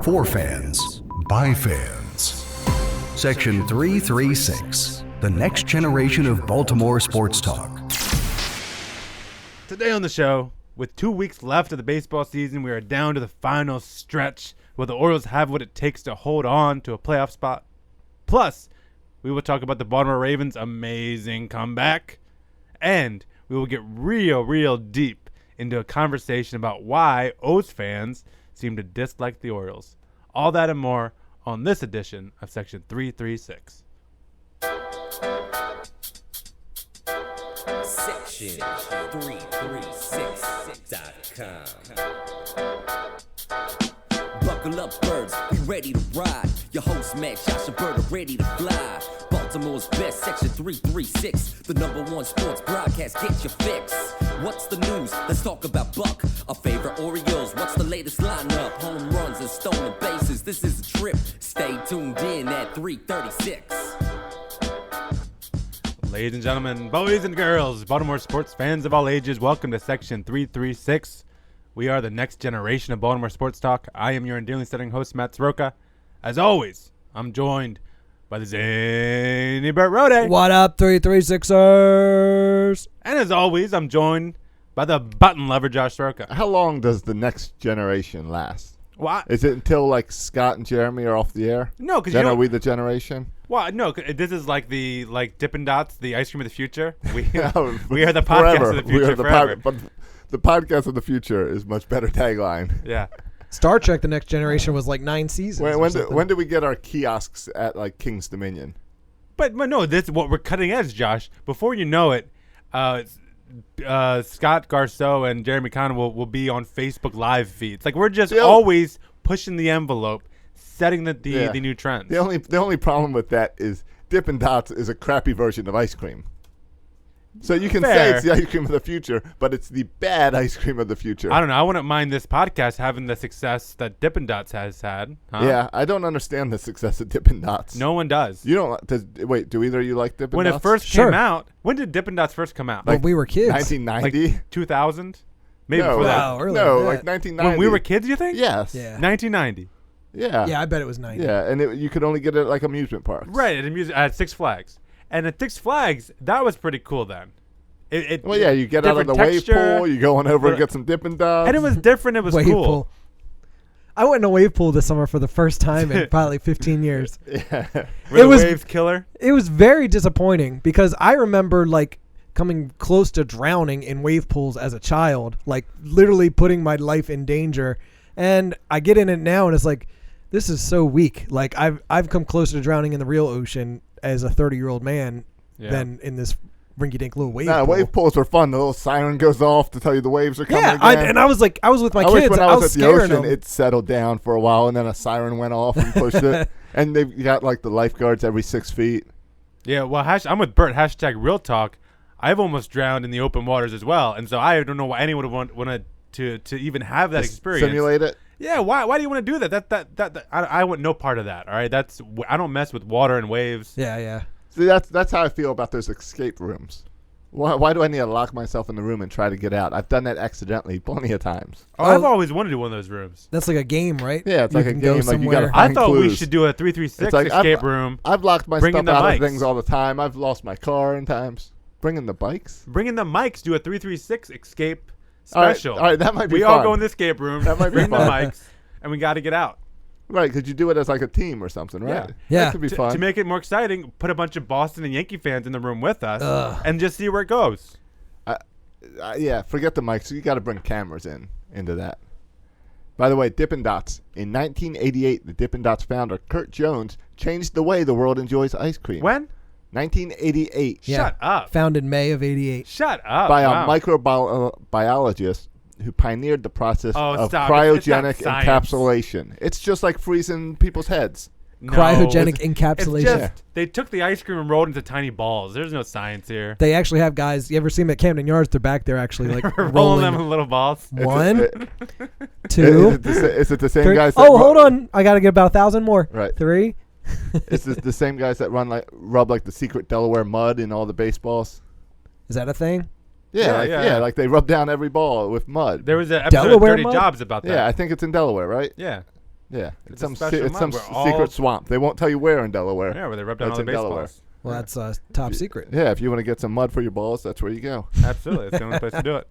For fans, by fans. Section 336, the next generation of Baltimore sports talk. Today on the show, with 2 weeks left of the baseball season, we are down to the final stretch. Will the Orioles have what it takes to hold on to a playoff spot? Plus, we will talk about the Baltimore Ravens' amazing comeback. And we will get real deep into a conversation about why O's fans seem to dislike the Orioles. All that and more on this edition of Section 336. Section 336.com. Buckle up, birds, we ready to ride. Your host, Max, Josh, and Bert are ready to fly. Baltimore's best, Section 336, the #1 sports broadcast. Get your fix. What's the news? Let's talk about Buck, our favorite Orioles. What's the latest lineup? Home runs and stolen bases. This is a trip. Stay tuned in at 336. Ladies and gentlemen, boys and girls, Baltimore sports fans of all ages, welcome to Section 336. We are the next generation of Baltimore sports talk. I am your endearingly stuttering host, Matt Soroka. As always, I'm joined by the zany Bert Rode. What up, 336ers? And as always, I'm joined by the button lover, Josh Soroka. How long does the next generation last? Well, Is it until like Scott and Jeremy are off the air? No, because then are we the generation? Well, no, this is like the Dippin Dots, the ice cream of the future. We No, we are the podcast forever. of the future We are forever. but the podcast of the future is much better tagline. Yeah. Star Trek: The Next Generation was like 9 seasons. When do we get our kiosks at like King's Dominion? But no, this is what we're cutting edge, Josh. Before you know it, Scott Garceau and Jeremy Conn will be on Facebook live feeds. Like we're just always pushing the envelope, setting the new trends. The only problem with that is Dippin Dots is a crappy version of ice cream. So you can say it's the ice cream of the future, but it's the bad ice cream of the future. I don't know. I wouldn't mind this podcast having the success that Dippin Dots has had. Huh? Yeah, I don't understand the success of Dippin Dots. No one does. You don't. Wait, do either of you like Dippin Dots? When it first came out, when did Dippin Dots first come out? When we were kids. 1990? Like 2000? Maybe no, before that. Wow, earlier no, than like that. 1990. When we were kids, you think? Yes. Yeah. 1990. Yeah. Yeah, I bet it was 90. Yeah, and you could only get it at like amusement parks. Right, at Six Flags. And at Six Flags, that was pretty cool then. Well, yeah, you get out of the wave pool, you go on over and get some Dippin' Dots. And it was different. It was Wave cool. pool. I went in a wave pool this summer for the first time in probably 15 years. Yeah. Were the waves killer? It was very disappointing because I remember like coming close to drowning in wave pools as a child, like literally putting my life in danger. And I get in it now and it's like, this is so weak. Like I've come closer to drowning in the real ocean as a 30-year-old man than in this rinky-dink little wave pool. Wave pools are fun. The little siren goes off to tell you the waves are coming again. And I was with my kids. When I was at the scaring ocean, them. it settled down for a while, and then a siren went off and pushed it. And they've got like the lifeguards every 6 feet. Yeah, well, I'm with Bert. Hashtag real talk. I've almost drowned in the open waters as well, and so I don't know why anyone would want to even have that experience. Simulate it. Yeah, why do you want to do that? That I want no part of that. All right, I don't mess with water and waves. Yeah. See, that's how I feel about those escape rooms. Why do I need to lock myself in the room and try to get out? I've done that accidentally plenty of times. Oh, I've always wanted to do one of those rooms. That's like a game, right? Yeah, it's like a game. Like you gotta I find thought clues. we should do a 336 escape room. I've locked my Bringing stuff the out mics. of things all the time. I've lost my car in times. Bringing the bikes? Bringing the mics. Do a 336 escape special. All right, that might be we fun. all go in the escape room. That might be bring fun. the mics, and we got to get out. Right, because you do it as like a team or something, right? Yeah. That could be fun. To make it more exciting, put a bunch of Boston and Yankee fans in the room with us and just see where it goes. Yeah, forget the mics. You got to bring cameras into that. By the way, Dippin Dots. In 1988, the Dippin Dots founder, Kurt Jones, changed the way the world enjoys ice cream. When? 1988. Yeah. Shut up. Founded May of 88. Shut up. By Wow. a microbiologist who pioneered the process of stop. cryogenic It's not encapsulation. It's just like freezing people's heads. No, Cryogenic it's encapsulation. just, they took the ice cream and rolled into tiny balls. There's no science here. They actually have guys. You ever see them at Camden Yards? They're back there actually like rolling them in little balls. One, two, Is it the same three. guys? Oh, hold on. I got to get about 1,000 more. Right. 3. It's the same guys that rub like the secret Delaware mud in all the baseballs. Is that a thing? Yeah, like they rub down every ball with mud. There was an episode Delaware of Dirty Mud? Jobs about that. Yeah, I think it's in Delaware, right? Yeah. Yeah, It's it's a special some mud where secret swamp. They won't tell you where in Delaware. Yeah, where they rub down all the That's in Delaware. baseballs. Well, that's top secret. Yeah, if you want to get some mud for your balls, that's where you go. Absolutely, it's the only place to do it.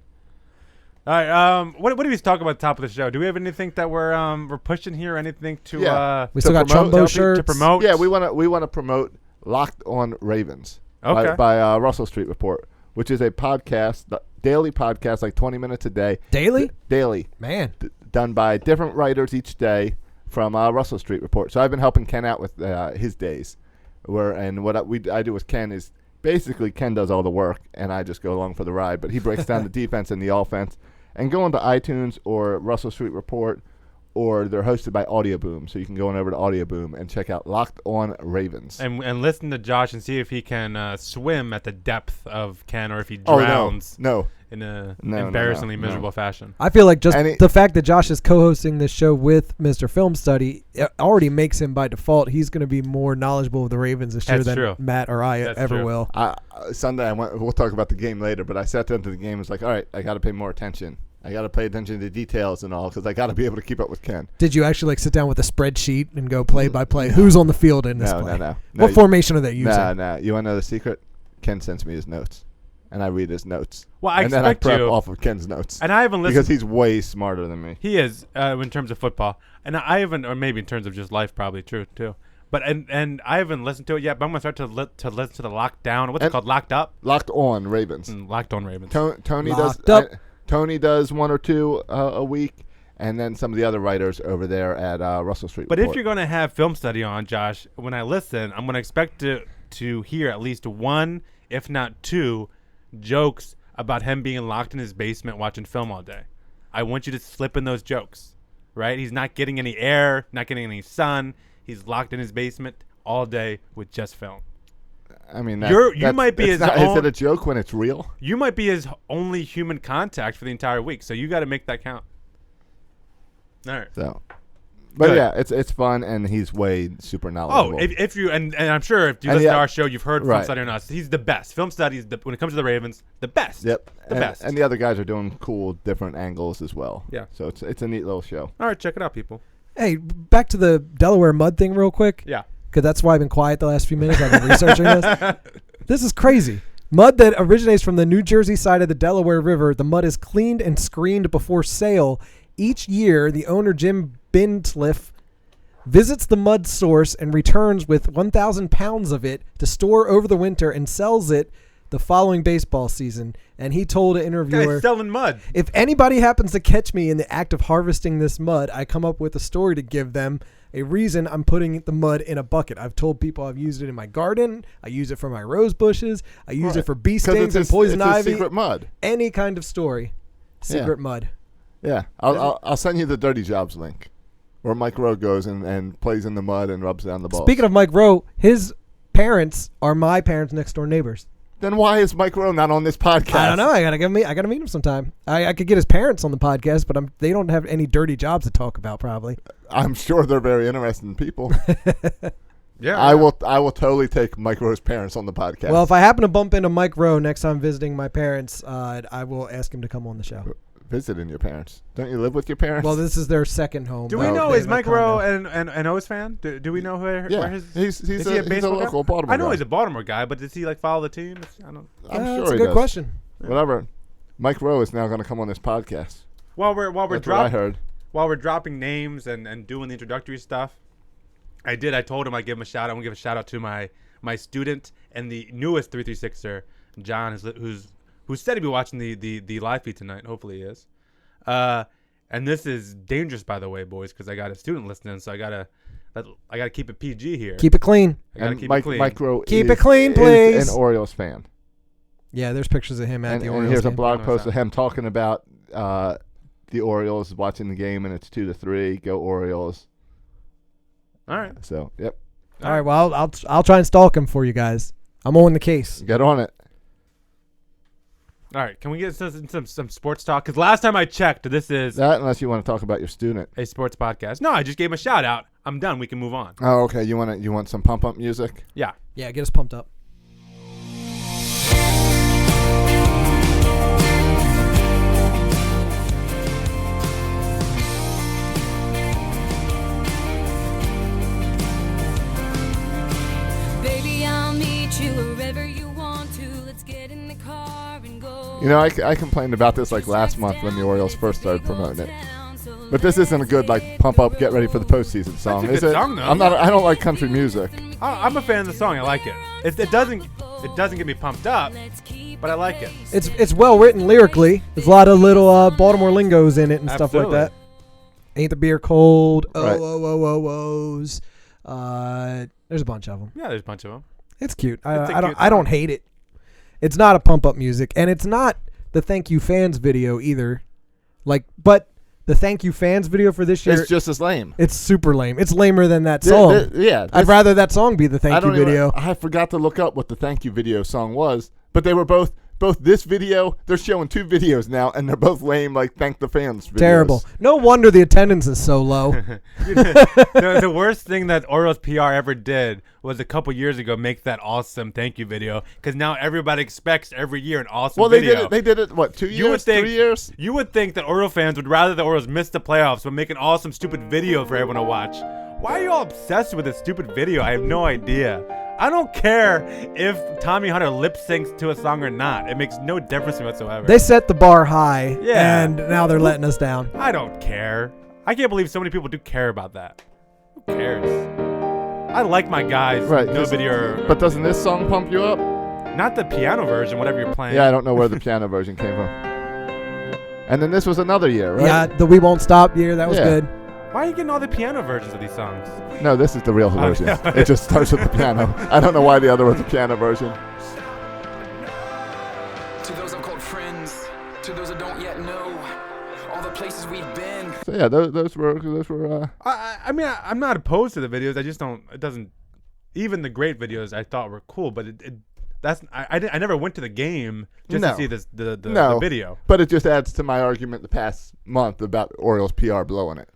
All right, what do we talk about at the top of the show? Do we have anything that we're pushing here? Anything to Yeah. We still got promote- Trumbo to shirts. promote? Yeah, we want to promote Locked on Ravens Okay. by Russell Street Report, which is a podcast, daily podcast, like 20 minutes a day. Daily? Daily. Man. Done by different writers each day from Russell Street Report. So I've been helping Ken out with his days. What I do with Ken is basically Ken does all the work, and I just go along for the ride. But he breaks down the defense and the offense. And go into iTunes or Russell Street Report, or they're hosted by Audio Boom. So you can go on over to Audio Boom and check out Locked on Ravens. And listen to Josh and see if he can swim at the depth of Ken, or if he Oh, drowns no. in a No, embarrassingly no. miserable fashion. I feel like just And the fact that Josh is co-hosting this show with Mr. Film Study already makes him by default. He's going to be more knowledgeable of the Ravens this year That's than true. Matt or I That's ever true. will. Sunday, we'll talk about the game later, but I sat down to the game and was like, all right, I got to pay more attention. I got to pay attention to the details and all, because I got to be able to keep up with Ken. Did you actually sit down with a spreadsheet and go play by play? Who's on the field in this play? No. What formation are they using? No. You want to know the secret? Ken sends me his notes, and I read his notes. Well, I and then I expect prep you. off of Ken's notes. And I haven't listened. Because he's way smarter than me. He is in terms of football, and I haven't, or maybe in terms of just life, probably true too. But and I haven't listened to it yet. But I'm gonna start to listen to the Lockdown. What's it called? Locked Up. Locked on Ravens. Locked on Ravens. Tony Locked does. up. Tony does one or two a week, and then some of the other writers over there at Russell Street. But Report. if you're gonna have film study on, Josh, when I listen, I'm gonna expect to hear at least one, if not two, jokes about him being locked in his basement watching film all day. I want you to slip in those jokes, right? He's not getting any air, not getting any sun. He's locked in his basement all day with just film. I mean, You might be is his own. it a joke when it's real? You might be his only human contact for the entire week, so you got to make that count. All right. So, but Good. yeah, it's fun, and he's way super Oh, knowledgeable. if you and I'm sure if you And listen to yeah, our show, you've heard Film right. Study on us. He's the best. Film Study is when it comes to the Ravens, the best. Yep, the best. And the other guys are doing cool, different angles as well. Yeah. So it's a neat little show. All right, check it out, people. Hey, back to the Delaware Mud thing real quick. Yeah. Because that's why I've been quiet the last few minutes. I've been researching this. This is crazy. Mud that originates from the New Jersey side of the Delaware River. The mud is cleaned and screened before sale. Each year, the owner, Jim Bintliff, visits the mud source and returns with 1,000 pounds of it to store over the winter and sells it the following baseball season. And he told an interviewer, Guy's selling mud. if anybody happens to catch me in the act of harvesting this mud, I come up with a story to give them, a reason I'm putting the mud in a bucket. I've told people I've used it in my garden. I use it for my rose bushes. I use it for bee 'Cause stings and poison it's ivy. secret mud. Any kind of story. Secret mud. Yeah, I'll send you the Dirty Jobs link, where Mike Rowe goes and plays in the mud and rubs down the balls. Speaking of Mike Rowe, his parents are my parents' next door neighbors. Then why is Mike Rowe not on this podcast? I don't know. I gotta meet him sometime. I could get his parents on the podcast, but they don't have any dirty jobs to talk about. Probably. I'm sure they're very interesting people. Yeah. I will totally take Mike Rowe's parents on the podcast. Well, if I happen to bump into Mike Rowe next time visiting my parents, I will ask him to come on the show. Visiting your parents. Don't you live with your parents? Well, this is their second home. Do we Oh, know, okay. is Mike Rowe an O's fan? Do we know where his... he's is he a a baseball guy? local Baltimore I know guy. he's a Baltimore guy, but does he follow the team? I don't. I'm sure That's a he good does. question. Whatever. Mike Rowe is now going to come on this podcast. While we're That's what I heard. while we're dropping names and doing the introductory stuff, I told him I'd give him a shout out. I'm gonna give a shout out to my student and the newest 336er, John, who said he'd be watching the live feed tonight. Hopefully he is. And this is dangerous, by the way, boys, because I got a student listening, so I gotta keep it PG here. Keep it clean. I gotta And keep Mike, it clean. Mike Rowe Keep is, it clean, is please. an Orioles fan. Yeah, there's pictures of him at the And Orioles here's a game. blog I know post that. of him talking about the Orioles watching the game, and it's 2-3. Go Orioles. All right. So, yep. All right, well, I'll try and stalk him for you guys. I'm on the case. Get on it. All right. Can we get some sports talk? Because last time I checked, this is That unless you want to talk about your student. a sports podcast. No, I just gave him a shout out. I'm done. We can move on. Oh, okay. You want some pump up music? Yeah. Yeah, get us pumped up. You know, I complained about this like last month when the Orioles first started promoting it. But this isn't a good like pump up, get ready for the postseason song, It's a is good it? song, though. I don't like country music. I'm a fan of the song. I like it. It doesn't get me pumped up, but I like it. It's well written lyrically. There's a lot of little Baltimore lingos in it and stuff like Absolutely. that. Ain't the beer cold? Oh, Right. oh, oh, oh, ohs. There's a bunch of them. Yeah, there's a bunch of them. It's cute. It's a I don't cute I don't song. hate it. It's not a pump up music, and it's not the Thank You Fans video either. But the Thank You Fans video for this year, It's just as lame. it's super lame. It's lamer than that song. I'd rather that song be the Thank You video. I forgot to look up what the thank you video song was, but they were both this video. They're showing two videos now, and they're both lame. Like thank the fans. Videos. Terrible. No wonder the attendance is so low. The worst thing that Orioles PR ever did was a couple years ago make that awesome thank you video, because now everybody expects every year an awesome Well, video. they did it. What, 2 years? You would think 3 years? You would think that Oriole fans would rather the Orioles miss the playoffs but make an awesome stupid video for everyone to watch. Why are you all obsessed with this stupid video? I have no idea. I don't care if Tommy Hunter lip syncs to a song or not. It makes no difference whatsoever. They set the bar high, Yeah. and now they're letting us down. I don't care. I can't believe so many people do care about that. Who cares? I like my guys. Right. No video. But doesn't this song pump you up? Not the piano version, whatever you're playing. Yeah, I don't know where the piano version came from. And then this was another year, right? Yeah, the We Won't Stop year, that was Yeah. good. Why are you getting all the piano versions of these songs? No, this is the real version. know. It just starts with the piano. I don't know why the other was a piano version. To those I've called friends, to those I don't yet know, all the places we've been. So yeah, those were. I mean, I'm not opposed to the videos. I just don't. It doesn't. Even the great videos I thought were cool, but I never went to the game just No. to see the No. video. But it just adds to my argument the past month about Orioles PR blowing it.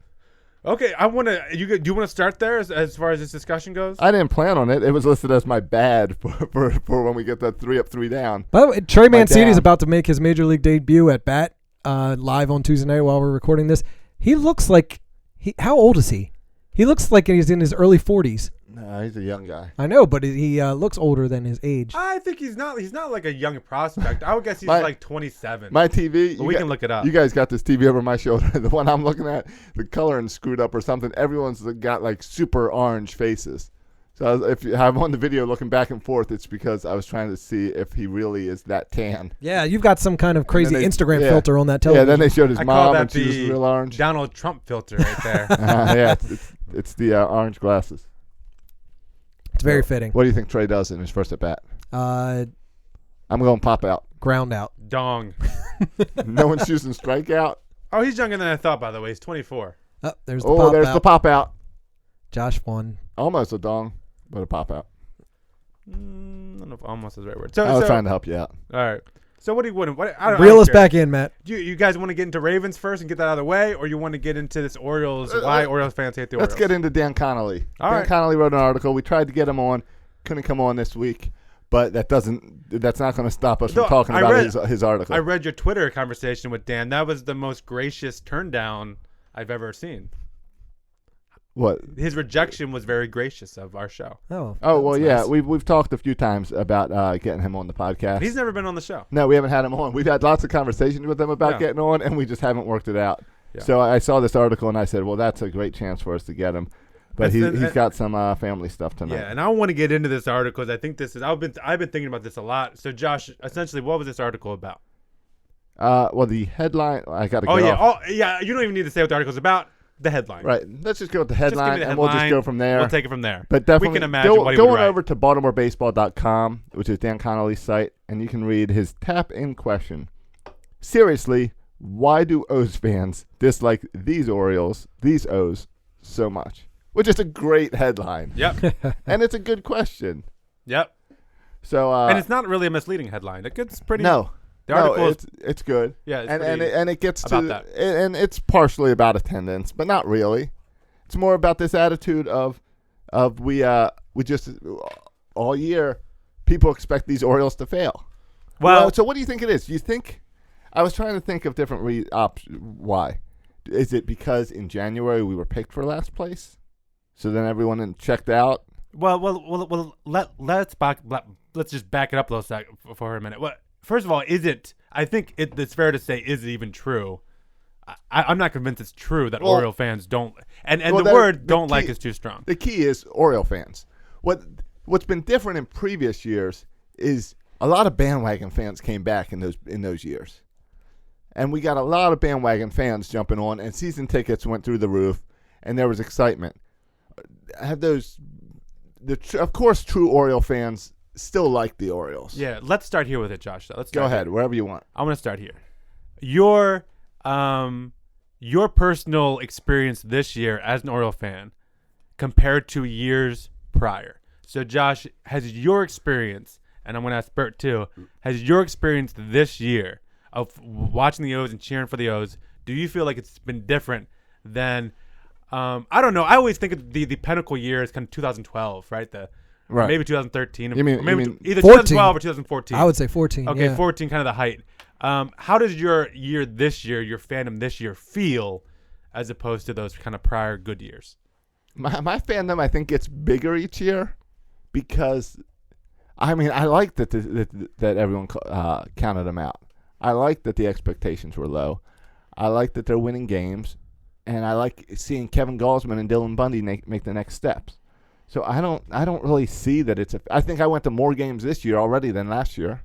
Okay, I want to. Do you want to start there as far as this discussion goes? I didn't plan on it. It was listed as my bad for when we get that 3 up, 3 down. By the way, Trey Mancini is down. about to make his major league debut at bat live on Tuesday night while we're recording this. He looks like how old is he? He looks like he's in his early 40s. No, he's a young guy. I know, but he looks older than his age. I think he's not. He's not like a young prospect. I would guess he's My- like 27. My TV. But we can look it up. You guys got this TV over my shoulder. The one I'm looking at, the coloring screwed up or something. Everyone's got like super orange faces. So if I'm on the video looking back and forth, it's because I was trying to see if he really is that tan. Yeah, you've got some kind of crazy they- Instagram yeah. filter on that Yeah, television. then they showed his I call mom that and she was the real orange. Donald Trump filter right there. Yeah, it's the orange glasses. It's very fitting. What do you think Trey does in his first at bat? I'm going pop out. Ground out. Dong. No one's choosing strikeout. Oh, he's younger than I thought. By the way, he's 24. Oh, there's the Oh, pop there's out. the pop out. Josh won. Almost a dong, but a pop out. I don't know if almost is the right word. So, I was trying to help you out. All right. So what do you want? I don't Reel us care. back in, Matt. Do you guys want to get into Ravens first and get that out of the way, or you want to get into this Orioles? Why Orioles fans hate the Orioles? Let's get into Dan Connolly. All Dan right. Connolly wrote an article. We tried to get him on. Couldn't come on this week. But that's not going to stop us from No, talking I about read- his article. I read your Twitter conversation with Dan. That was the most gracious turn down I've ever seen. What? His rejection was very gracious of our show. Oh, Oh, well, that's yeah. nice. We've talked a few times about getting him on the podcast. He's never been on the show. No, we haven't had him on. We've had lots of conversations with him about Yeah. getting on, and we just haven't worked it out. Yeah. So I saw this article, and I said, well, that's a great chance for us to get him. But That's he's got some family stuff tonight. Yeah, and I want to get into this article because I think this is. I've been thinking about this a lot. So, Josh, essentially, what was this article about? Well, the headline, I got to Oh get yeah, off. You don't even need to say what the article's about. The headline. Right. Let's just go with the Just give me headline, the and we'll just headline. go from there. We'll take it from there. But definitely, we can imagine what he would going write. over to BaltimoreBaseball.com, which is Dan Connolly's site, and you can read his tap-in question. Seriously, why do O's fans dislike these Orioles, these O's, so much? Which is a great headline. Yep. And it's a good question. Yep. So, And it's not really a misleading headline. It's pretty. no. The article no, is- it's good. Yeah, it's and pretty it gets about to that. and it's partially about attendance, but not really. It's more about this attitude of we just all year people expect these Orioles to fail. Well, So what do you think it is? You think I was trying to think of different why. Is it because in January we were picked for last place? So then everyone checked out? let's just back it up a little sec for a minute. First of all, is it I think it's fair to say, is it even true? I'm not convinced it's true that Well, Oriole fans don't, and well, the word the don't key- like is too strong. The key is Oriole fans. What's been different in previous years is a lot of bandwagon fans came back in those years, and we got a lot of bandwagon fans jumping on, and season tickets went through the roof, and there was excitement. Of course, true Oriole fans still like the Orioles. Yeah, let's start here with it, Josh. Let's Go start ahead, here. wherever you want. I'm gonna start here. Your personal experience this year as an Oriole fan compared to years prior. So, Josh, has your experience, and I'm gonna ask Bert too, has your experience this year of watching the O's and cheering for the O's, do you feel like it's been different than I don't know. I always think of the pinnacle year as kind of 2012, right? Right. Maybe 2013. You mean Either 14. 2012 or 2014. I would say 14. Okay, yeah. 14, kind of the height. How does your fandom this year feel as opposed to those kind of prior good years? My fandom, I think, gets bigger each year because, I like that that everyone counted them out. I like that the expectations were low. I like that they're winning games, and I like seeing Kevin Gausman and Dylan Bundy make the next steps. So I don't really see that I think I went to more games this year already than last year.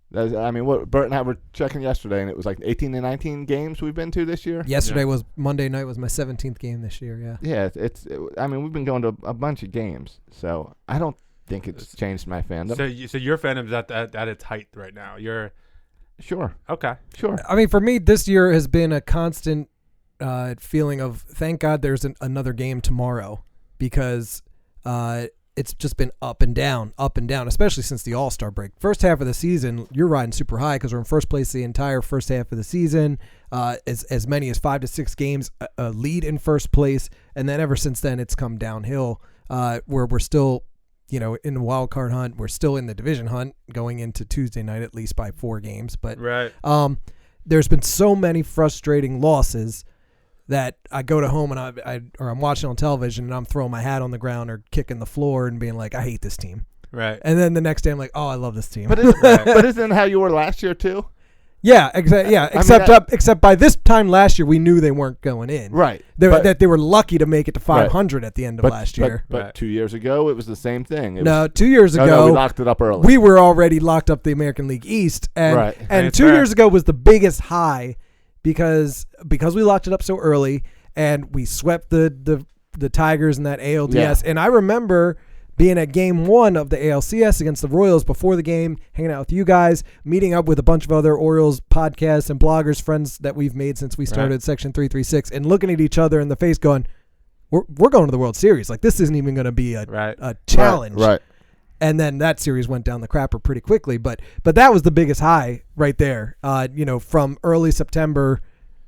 What Bert and I were checking yesterday, and it was like 18 to 19 games we've been to this year. Yesterday was Monday night was my 17th game this year. Yeah. Yeah, we've been going to a bunch of games, so I don't think it's changed my fandom. So your fandom's at its height right now. You're Sure. okay. Sure. I mean, for me, this year has been a constant feeling of thank God there's another game tomorrow, because it's just been up and down, especially since the All-Star break. First half of the season, you're riding super high because we're in first place the entire first half of the season, as many as 5 to 6 games a lead in first place, and then ever since then it's come downhill, where we're still, in the wild card hunt. We're still in the division hunt going into Tuesday night, at least by 4 games. But right. There's been so many frustrating losses that I go to home and I'm watching on television and I'm throwing my hat on the ground or kicking the floor and being like, I hate this team. Right. And then the next day I'm like, oh, I love this team. But isn't that how you were last year too? Yeah, except by this time last year we knew they weren't going in. Right. That they were lucky to make it to 500 at the end of last year. But 2 years ago it was the same thing. 2 years ago we locked it up early. We were already locked up the American League East, and And 2 years ago was the biggest high because we locked it up so early and we swept the Tigers in that ALDS. Yeah. And I remember being at game 1 of the ALCS against the Royals before the game, hanging out with you guys, meeting up with a bunch of other Orioles podcasts and bloggers, friends that we've made since we started Section 336, and looking at each other in the face going, we're going to the World Series. Like, this isn't even going to be a challenge. Right. And then that series went down the crapper pretty quickly. But that was the biggest high right there, from early September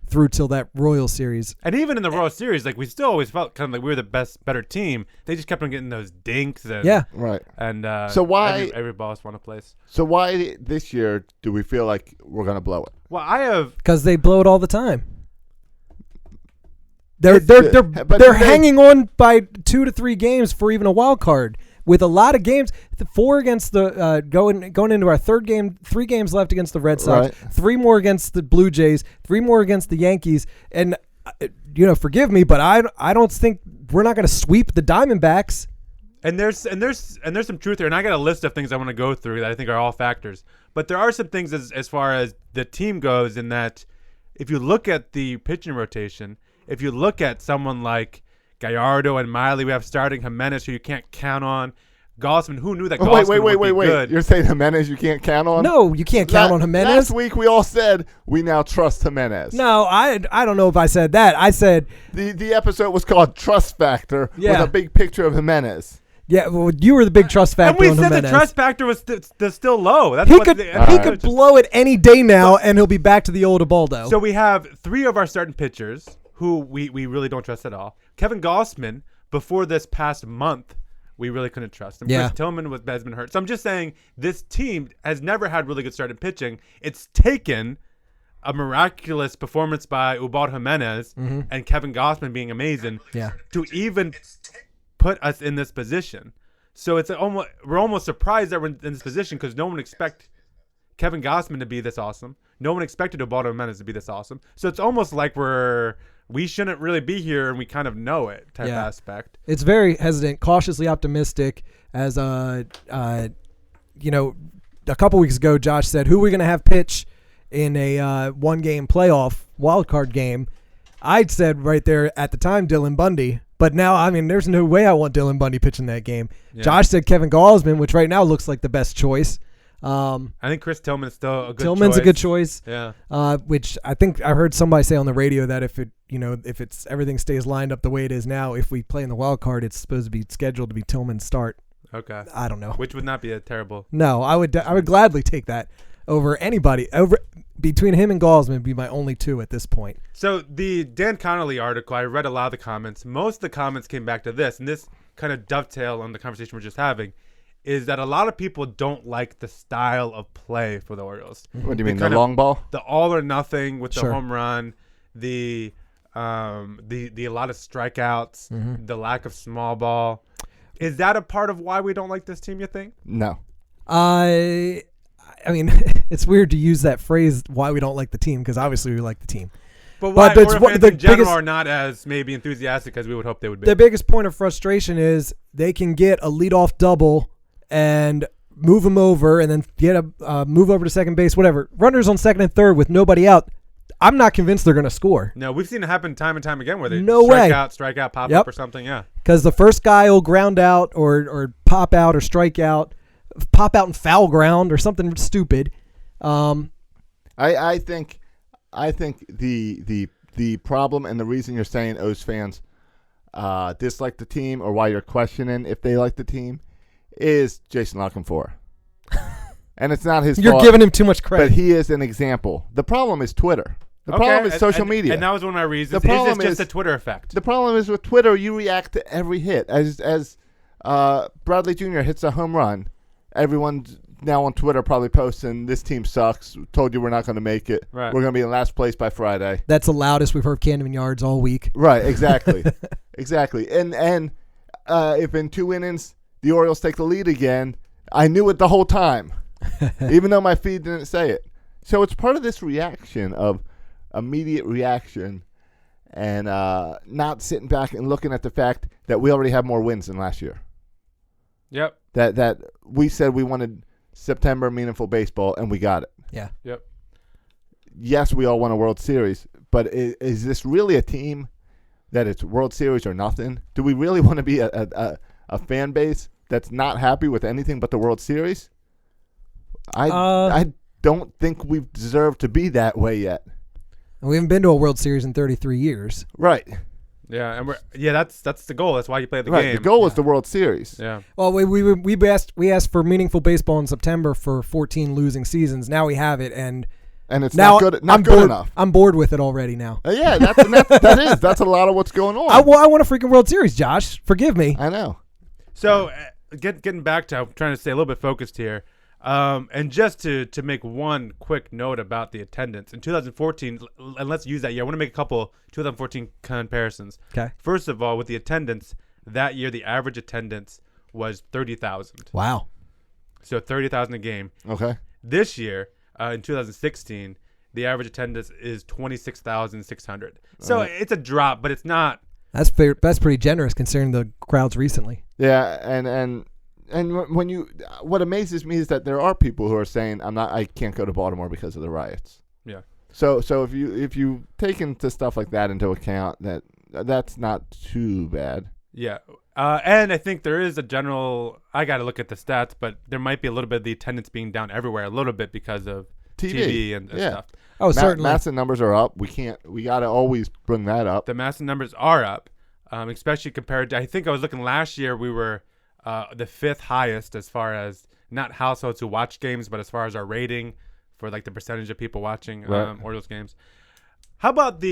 through till that Royal series. And even in the Royal series, like, we still always felt kind of like we were the better team. They just kept on getting those dinks. And, yeah. Right. And so why every boss won a place. So why this year do we feel like we're going to blow it? Well, I have because they blow it all the time. They're But hanging on by 2 to 3 games for even a wild card. With a lot of games, 4 against the going into our third game, 3 games left against the Red Sox, 3 more against the Blue Jays, 3 more against the Yankees, and forgive me, but I don't think we're not going to sweep the Diamondbacks. And there's some truth here, and I got a list of things I want to go through that I think are all factors. But there are some things as far as the team goes, in that if you look at the pitching rotation, if you look at someone like Gallardo and Miley, we have starting Jimenez, who you can't count on. Gausman, who knew that Gausman would be good? You're saying Jimenez you can't count on? No, you can't count on Jimenez. Last week we all said we now trust Jimenez. No, I don't know if I said that. I said the episode was called Trust Factor with a big picture of Jimenez. Yeah, well, you were the big trust factor. And we said Jimenez. the trust factor was still low. That's he could blow it any day now, and he'll be back to the old Ubaldo. So we have 3 of our starting pitchers who we really don't trust at all. Kevin Gausman, before this past month, we really couldn't trust him. Yeah. Chris Tillman has been hurt. So I'm just saying this team has never had really good starting pitching. It's taken a miraculous performance by Ubaldo Jimenez and Kevin Gausman being amazing to even put us in this position. So it's we're almost surprised that we're in this position because no one expect Kevin Gossman to be this awesome. No one expected Ubaldo Jimenez to be this awesome. So it's almost like we shouldn't really be here, and we kind of know it type aspect. It's very hesitant, cautiously optimistic. As a couple weeks ago, Josh said, "Who are we going to have pitch in a one-game playoff wildcard game?" I'd said right there at the time Dylan Bundy, but now there's no way I want Dylan Bundy pitching that game. Yeah. Josh said Kevin Gausman, which right now looks like the best choice. I think Chris Tillman's still a good choice. Tillman's a good choice. Yeah. Which I think I heard somebody say on the radio that if everything stays lined up the way it is now, if we play in the wild card, it's supposed to be scheduled to be Tillman's start. Okay. I don't know. Which would not be a terrible. No, I would gladly take that over anybody. Between him and Gausman would be my only two at this point. So the Dan Connolly article, I read a lot of the comments. Most of the comments came back to this, and this kind of dovetail on the conversation we're just having, is that a lot of people don't like the style of play for the Orioles. What do you mean, the long ball? The all or nothing with the Sure. home run, the a lot of strikeouts, the lack of small ball. Is that a part of why we don't like this team, you think? No. I mean, it's weird to use that phrase, why we don't like the team, because obviously we like the team. But why it's Orioles fans the in general biggest- are not as maybe enthusiastic as we would hope they would be. The biggest point of frustration is they can get a leadoff double and move them over and then get a move over to second base, whatever. Runners on second and third with nobody out. I'm not convinced they're going to score. No, we've seen it happen time and time again where they No way. strike out, pop up or something, yeah. Because the first guy will ground out or pop out or strike out, pop out and foul ground or something stupid. I think the problem and the reason you're saying O's fans dislike the team, or why you're questioning if they like the team, is Jason LaConfort. And it's not his fault. You're giving him too much credit. But he is an example. The problem is Twitter. The problem is social media. And that was one of my reasons. The problem is just a Twitter effect. The problem is with Twitter, you react to every hit. As Bradley Jr. hits a home run, everyone's now on Twitter probably posting, this team sucks, told you we're not going to make it. Right. We're going to be in last place by Friday. That's the loudest we've heard Camden Yards all week. Right, exactly. Exactly. And if in 2 innings the Orioles take the lead again, I knew it the whole time, even though my feed didn't say it. So it's part of this reaction of immediate reaction and not sitting back and looking at the fact that we already have more wins than last year. Yep. That we said we wanted September meaningful baseball, and we got it. Yeah. Yep. Yes, we all won a World Series, but is this really a team that it's World Series or nothing? Do we really want to be a fan base that's not happy with anything but the World Series? I don't think we've deserved to be that way yet. We haven't been to a World Series in 33 years. Right. Yeah, and that's the goal. That's why you play the Right. game. The goal was the World Series. Yeah. Well, we asked for meaningful baseball in September for 14 losing seasons. Now we have it, and it's now not good enough. I'm bored with it already now. Yeah, that's a lot of what's going on. I want a freaking World Series, Josh. Forgive me. I know. So getting back to, I'm trying to stay a little bit focused here. And just to make one quick note about the attendance in 2014, and let's use that year. I want to make a couple 2014 comparisons. Okay. First of all, with the attendance that year, the average attendance was 30,000. Wow. So 30,000 a game. Okay. This year, in 2016, the average attendance is 26,600. So it's a drop, but it's not. That's fair. That's pretty generous considering the crowds recently. Yeah, and what amazes me is that there are people who are saying I can't go to Baltimore because of the riots. Yeah. So if you take into stuff like that into account, that's not too bad. Yeah. And I think there is a general, I got to look at the stats, but there might be a little bit of the attendance being down everywhere a little bit because of TV and stuff. Oh, certainly. Massive numbers are up. We got to always bring that up. The massive numbers are up, especially compared to, I think I was looking last year, we were the 5th highest as far as not households who watch games, but as far as our rating for like the percentage of people watching Orioles games. How about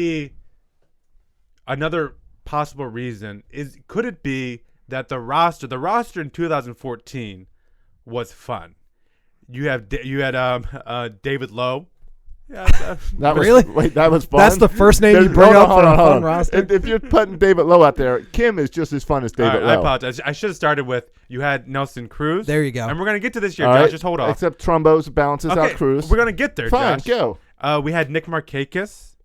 another possible reason could it be that the roster in 2014 was fun? You had David Lowe That was, Really? Wait, that was fun. That's the first name you bring up for a fun roster? If you're putting David Lowe out there, Kim is just as fun as David I Lowe. apologize. I should have started with you had Nelson Cruz. There you go. And we're going to get to this year, All Josh. right. Just hold off. Except Trumbos balances out Cruz. We're going to get there, Fine, Josh. go. We had Nick Markakis.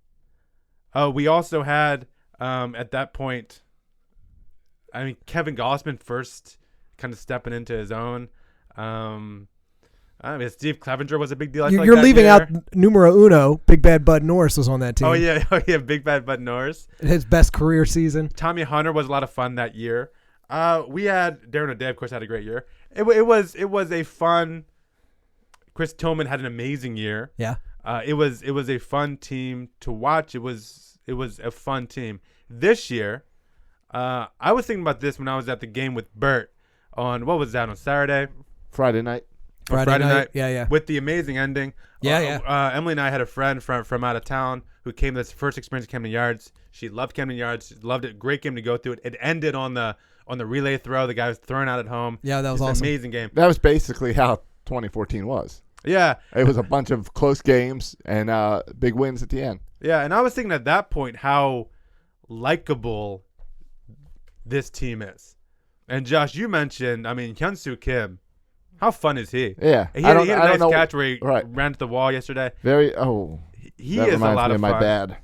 We also had, at that point, Kevin Gossman first kind of stepping into his own. Steve Clevenger was a big deal. You're leaving out numero uno. Big Bad Bud Norris was on that team. Oh, yeah. Big Bad Bud Norris. His best career season. Tommy Hunter was a lot of fun that year. We had Darren O'Day, of course, had a great year. It was a fun. Chris Tillman had an amazing year. Yeah. It was a fun team to watch. It was a fun team. This year, I was thinking about this when I was at the game with Bert on, what was that, on Saturday? Friday night. Friday night. Yeah. With the amazing ending. Emily and I had a friend from out of town who came to this first experience at Camden Yards. She loved Camden Yards. She loved it. Great game to go through. It ended on the relay throw. The guy was throwing out at home. Yeah, that was It's awesome. An amazing game. That was basically how 2014 was. Yeah. It was a bunch of close games and big wins at the end. Yeah, and I was thinking at that point how likable this team is. And Josh, you mentioned, Hyun-Soo Kim. How fun is he? Yeah. He had a nice know, catch where he right. ran to the wall yesterday. He He is a lot of fun. My bad.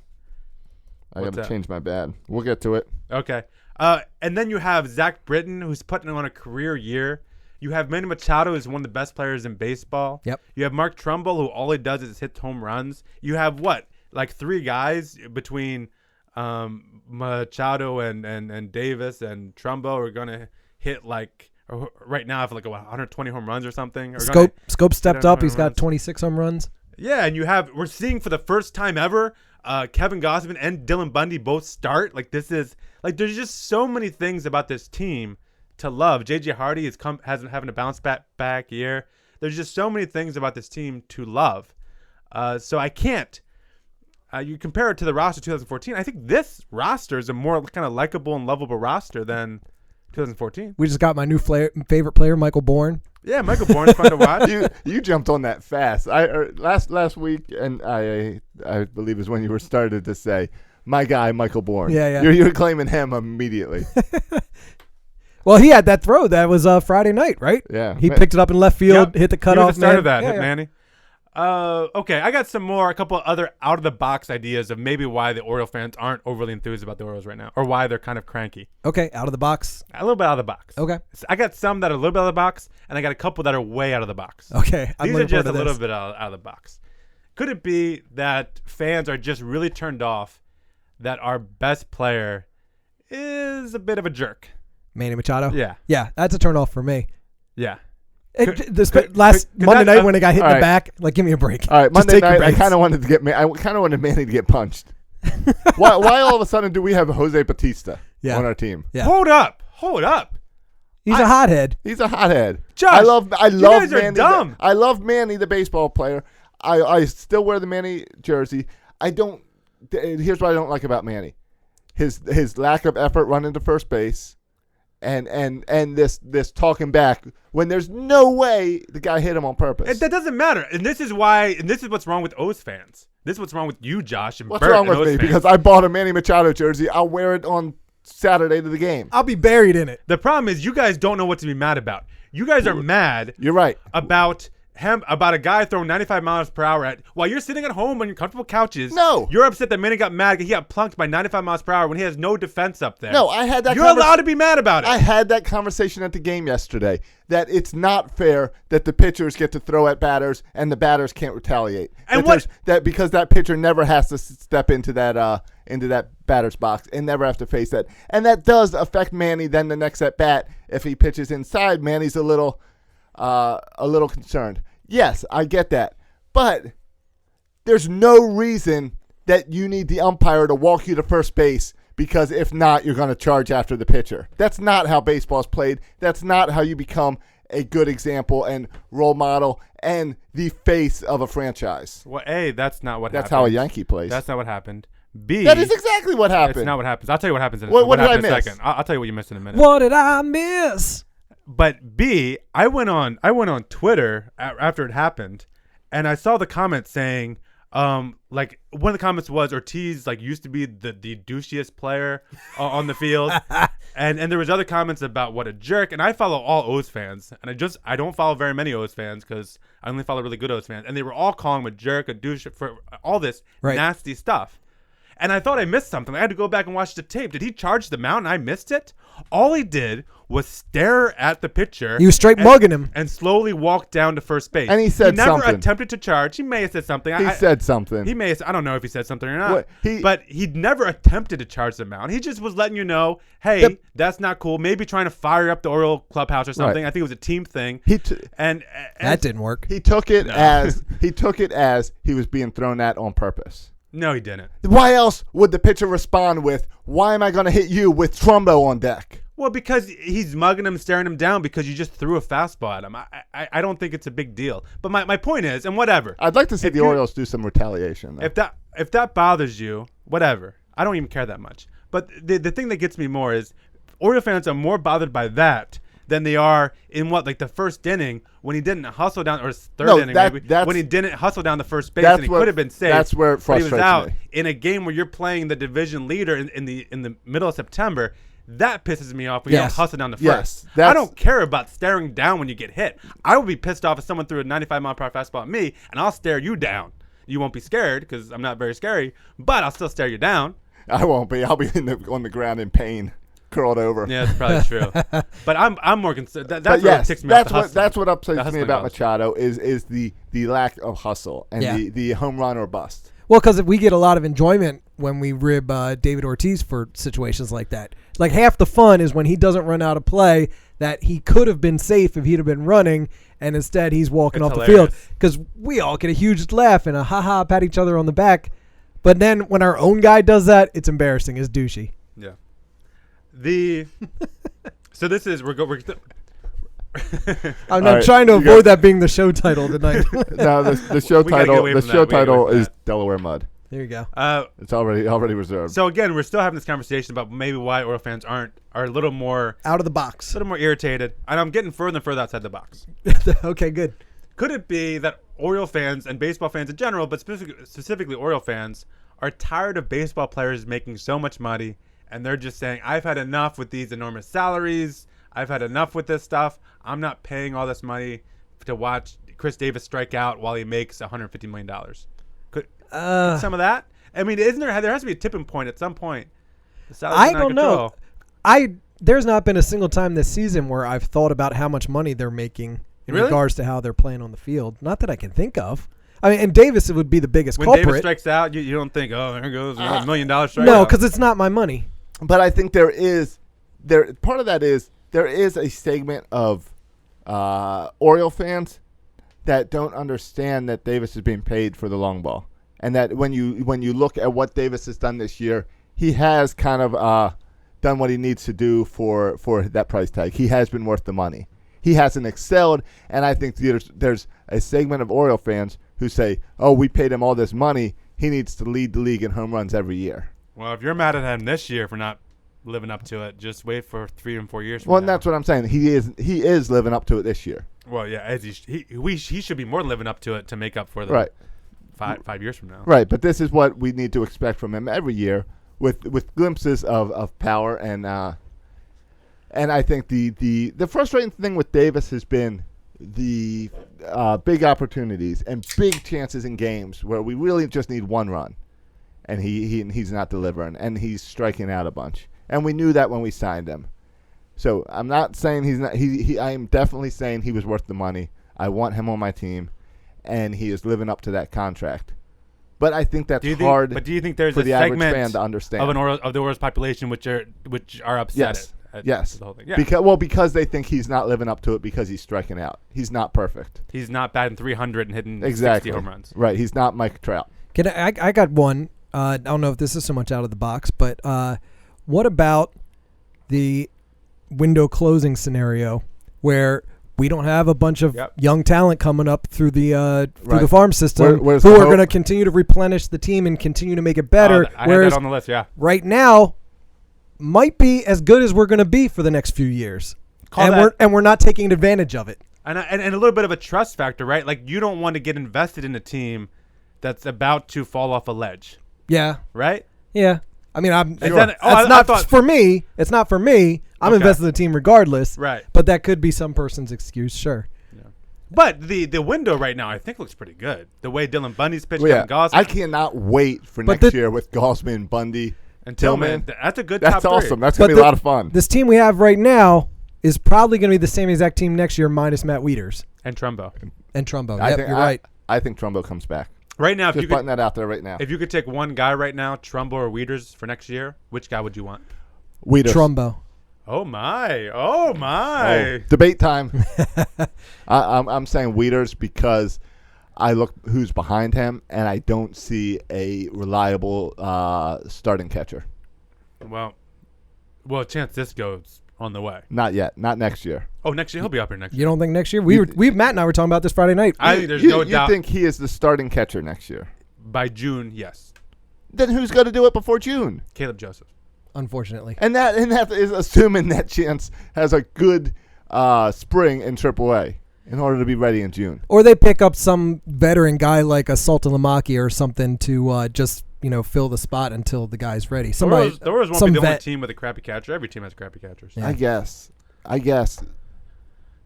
I What's got to that? change my bad. We'll get to it. Okay. And then you have Zach Britton, who's putting on a career year. You have Manny Machado, who's one of the best players in baseball. Yep. You have Mark Trumbull, who all he does is hit home runs. You have like three guys between Machado and Davis and Trumbull are going to hit right now I have 120 home runs or something. Scope stepped up. He's got runs. 26 home runs. Yeah, and we're seeing for the first time ever Kevin Gossman and Dylan Bundy both start. There's just so many things about this team to love. JJ Hardy is having a bounce back year. There's just so many things about this team to love. So I can't. You compare it to the roster 2014. I think this roster is a more kind of likable and lovable roster than 2014. We just got my new favorite player, Michael Bourne. Yeah, Michael Bourne's fun to watch. You jumped on that fast. Last week, and I believe is when you were started to say, my guy, Michael Bourne. Yeah. You're claiming him immediately. Well, he had that throw. That was Friday night, right? Yeah. He picked it up in left field, hit the cutoff. He was the start man. of that, Yeah, hit Manny. Okay, I got a couple other out-of-the-box ideas of maybe why the Oriole fans aren't overly enthused about the Orioles right now, or why they're kind of cranky. Okay, out of the box. A little bit out of the box. Okay. I got some that are a little bit out of the box, and I got a couple that are way out of the box. Okay. These are just a little bit out of the box. Could it be that fans are just really turned off that our best player is a bit of a jerk? Manny Machado? Yeah. Yeah, that's a turn off for me. Yeah. Monday night when it got hit in the back, give me a break. All right, Just Monday take your night, I breaks. kind of wanted Manny to get punched. why all of a sudden do we have Jose Bautista on our team? Yeah. Hold up. He's a hothead. He's a hothead. Josh, I love you guys are Manny. dumb. I love Manny, the baseball player. I still wear the Manny jersey. Here's what I don't like about Manny. His lack of effort running to first base. And this talking back when there's no way the guy hit him on purpose. That doesn't matter. And this is what's wrong with O's fans. This is what's wrong with you, Josh, and What's Bert wrong and with O's me? fans. Because I bought a Manny Machado jersey. I'll wear it on Saturday to the game. I'll be buried in it. The problem is you guys don't know what to be mad about. You guys are mad You're right. about a guy throwing 95 miles per hour while you're sitting at home on your comfortable couches. No. You're upset that Manny got mad because he got plunked by 95 miles per hour when he has no defense up there. No, I had that. You're allowed to be mad about it. I had that conversation at the game yesterday. That it's not fair that the pitchers get to throw at batters and the batters can't retaliate. And because that pitcher never has to step into that batter's box and never have to face that, and that does affect Manny. Then the next at bat, if he pitches inside, Manny's a little concerned. Yes, I get that. But there's no reason that you need the umpire to walk you to first base, because if not, you're going to charge after the pitcher. That's not how baseball is played. That's not how you become a good example and role model and the face of a franchise. Well, A, that's not what happened. That's how a Yankee plays. That's not what happened. B, that is exactly what happened. It's not what happens. I'll tell you what happens in What did I happens in a miss? second. I'll tell you what you missed in a minute. What did I miss? But B, I went on Twitter after it happened, and I saw the comment saying, Like one of the comments was Ortiz like used to be the douchiest player on the field, and there was other comments about what a jerk. And I follow all O's fans, and I don't follow very many O's fans because I only follow really good O's fans, and they were all calling him a jerk, a douche for all this nasty stuff. And I thought I missed something. I had to go back and watch the tape. Did he charge the mound and I missed it? All he did was stare at the pitcher. You was straight mugging him. And slowly walked down to first base. And he said something. something. He never attempted to charge. He may have said something. He said something. He may have, I don't know if he said something or not. What, but he never attempted to charge the mound. He just was letting you know, hey, that's not cool. Maybe trying to fire up the Oriole clubhouse or something. I think it was a team thing. And that didn't work. He took it as he was being thrown at on purpose. No, he didn't. Why else would the pitcher respond with, why am I going to hit you with Trumbo on deck? Well, because he's mugging him, staring him down because you just threw a fastball at him. I don't think it's a big deal. But my point is, and whatever. I'd like to see the Orioles do some retaliation. Though. If that bothers you, whatever. I don't even care that much. But the thing that gets me more is Oriole fans are more bothered by that than they are in the first inning when he didn't hustle down, or third inning maybe, when he didn't hustle down the first base and he could have been safe. That's where it frustrates he was out me. In a game where you're playing the division leader in the middle of September. That pisses me off when you don't hustle down the first. I don't care about staring down when you get hit. I would be pissed off if someone threw a 95-mile-per-hour fastball at me, and I'll stare you down. You won't be scared because I'm not very scary, but I'll still stare you down. I won't be. I'll be on the ground in pain. Curled over. Yeah, that's probably true. But I'm more concerned. That's what ticks me off. That's what upsets me about Machado is the lack of hustle and the home run or bust. Well, because we get a lot of enjoyment when we rib David Ortiz for situations like that. Like half the fun is when he doesn't run out of play that he could have been safe if he'd have been running, and instead he's walking off the field. Because we all get a huge laugh and a ha-ha, pat each other on the back. But then when our own guy does that, it's embarrassing. It's douchey. Yeah. So this is we're I'm trying to avoid that being the show title tonight. No, the show title is Delaware Mud. There you go. It's already reserved. So again, we're still having this conversation about maybe why Oriole fans are a little more out of the box, a little more irritated, and I'm getting further and further outside the box. Okay, good. Could it be that Oriole fans and baseball fans in general, but specifically Oriole fans, are tired of baseball players making so much money? And they're just saying, I've had enough with these enormous salaries. I've had enough with this stuff. I'm not paying all this money to watch Chris Davis strike out while he makes $150 million. Could some of that? I mean, isn't there has to be a tipping point at some point. I don't know. There's not been a single time this season where I've thought about how much money they're making in regards to how they're playing on the field. Not that I can think of. I mean, and Davis would be the biggest culprit. When Davis strikes out, you don't think, oh, there goes $1 million strikeout. No, because it's not my money. But I think part of that is there is a segment of Oriole fans that don't understand that Davis is being paid for the long ball, and that when you look at what Davis has done this year, he has kind of done what he needs to do for that price tag. He has been worth the money. He hasn't excelled, and I think there's a segment of Oriole fans who say, oh, we paid him all this money. He needs to lead the league in home runs every year. Well, if you're mad at him this year for not living up to it, just wait for 3 and 4 years from now. now. That's what I'm saying. He is living up to it this year. Well, yeah, as he should be more living up to it to make up for the 5 years from now. Right, but this is what we need to expect from him every year with glimpses of power and I think the frustrating thing with Davis has been the big opportunities and big chances in games where we really just need one run. And he's not delivering, and he's striking out a bunch. And we knew that when we signed him. So I'm not saying he's not. I am definitely saying he was worth the money. I want him on my team, and he is living up to that contract. But I think that's hard. But do you think there's for a the average segment fan to understand of the Orioles population which are upset at yes. the whole thing? Yeah. Because they think he's not living up to it because he's striking out. He's not perfect. He's not batting 300 and hitting 60 home runs. Right. He's not Mike Trout. I got one. I don't know if this is so much out of the box, but what about the window closing scenario where we don't have a bunch of young talent coming up through the farm system who are going to continue to replenish the team and continue to make it better? I had that on the list, yeah. Right now might be as good as we're going to be for the next few years. We're not taking advantage of it. And a little bit of a trust factor, right? Like you don't want to get invested in a team that's about to fall off a ledge, Yeah. right? Yeah. I mean, I'm. Is Sure. that- oh, That's I not thought- for me. It's not for me. I'm Okay. invested in the team regardless. Right. But that could be some person's excuse. Sure. But the window right now, I think, looks pretty good. The way Dylan Bundy's pitched, Well, yeah, Kevin Gausman, I cannot wait for But next year with Gausman, Bundy, and Tillman. Tillman. That's a good That's top awesome. three. That's going to But be a lot of fun. This team we have right now is probably going to be the same exact team next year minus Matt Wieters And Trumbo. and Trumbo. I Yep, think, you're right. I think Trumbo comes back. Right now, if Just you could, putting that out there right now. if you could take one guy right now, Trumbo or Wieters for next year, which guy would you want? Wieters. Trumbo. Oh my! Oh my! Oh, debate time. I'm saying Wieters because I look who's behind him, and I don't see a reliable starting catcher. Well, chance this goes on the way. Not yet. Not next year. Oh, next year he'll be up here next You year. don't think next year? We Matt and I were talking about this Friday night. I think there's you, no you doubt. think he is the starting catcher next year? By June, yes, Then who's going to do it before June? Caleb Joseph. Unfortunately. And that is assuming that Chance has a good spring in AAA in order to be ready in June. Or they pick up some veteran guy like a Sultan Lamaki or something to just fill the spot until the guy's ready. Somebody, The Orioles won't some be the only vet. team with a crappy catcher. Every team has crappy catchers. Yeah. I guess.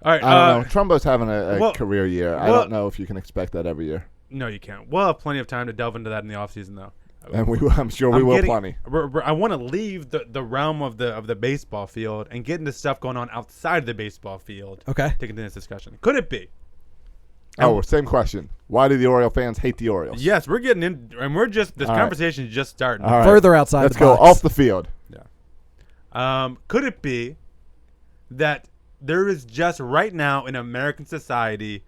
All right. I don't know. Trumbo's having a well- career year. I well- don't know if you can expect that every year. No, you can't. We'll have plenty of time to delve into that in the offseason, though. And I'm sure we will plenty. I want to leave the realm of the baseball field and get into stuff going on outside of the baseball field. Okay. To continue this discussion. Could it be? Oh, same question. Why do the Oriole fans hate the Orioles? Yes, we're getting in, and we're just this All right. conversation is just starting. All right. Further outside Let's the go box. off the field. Could it be that there is just right now in American society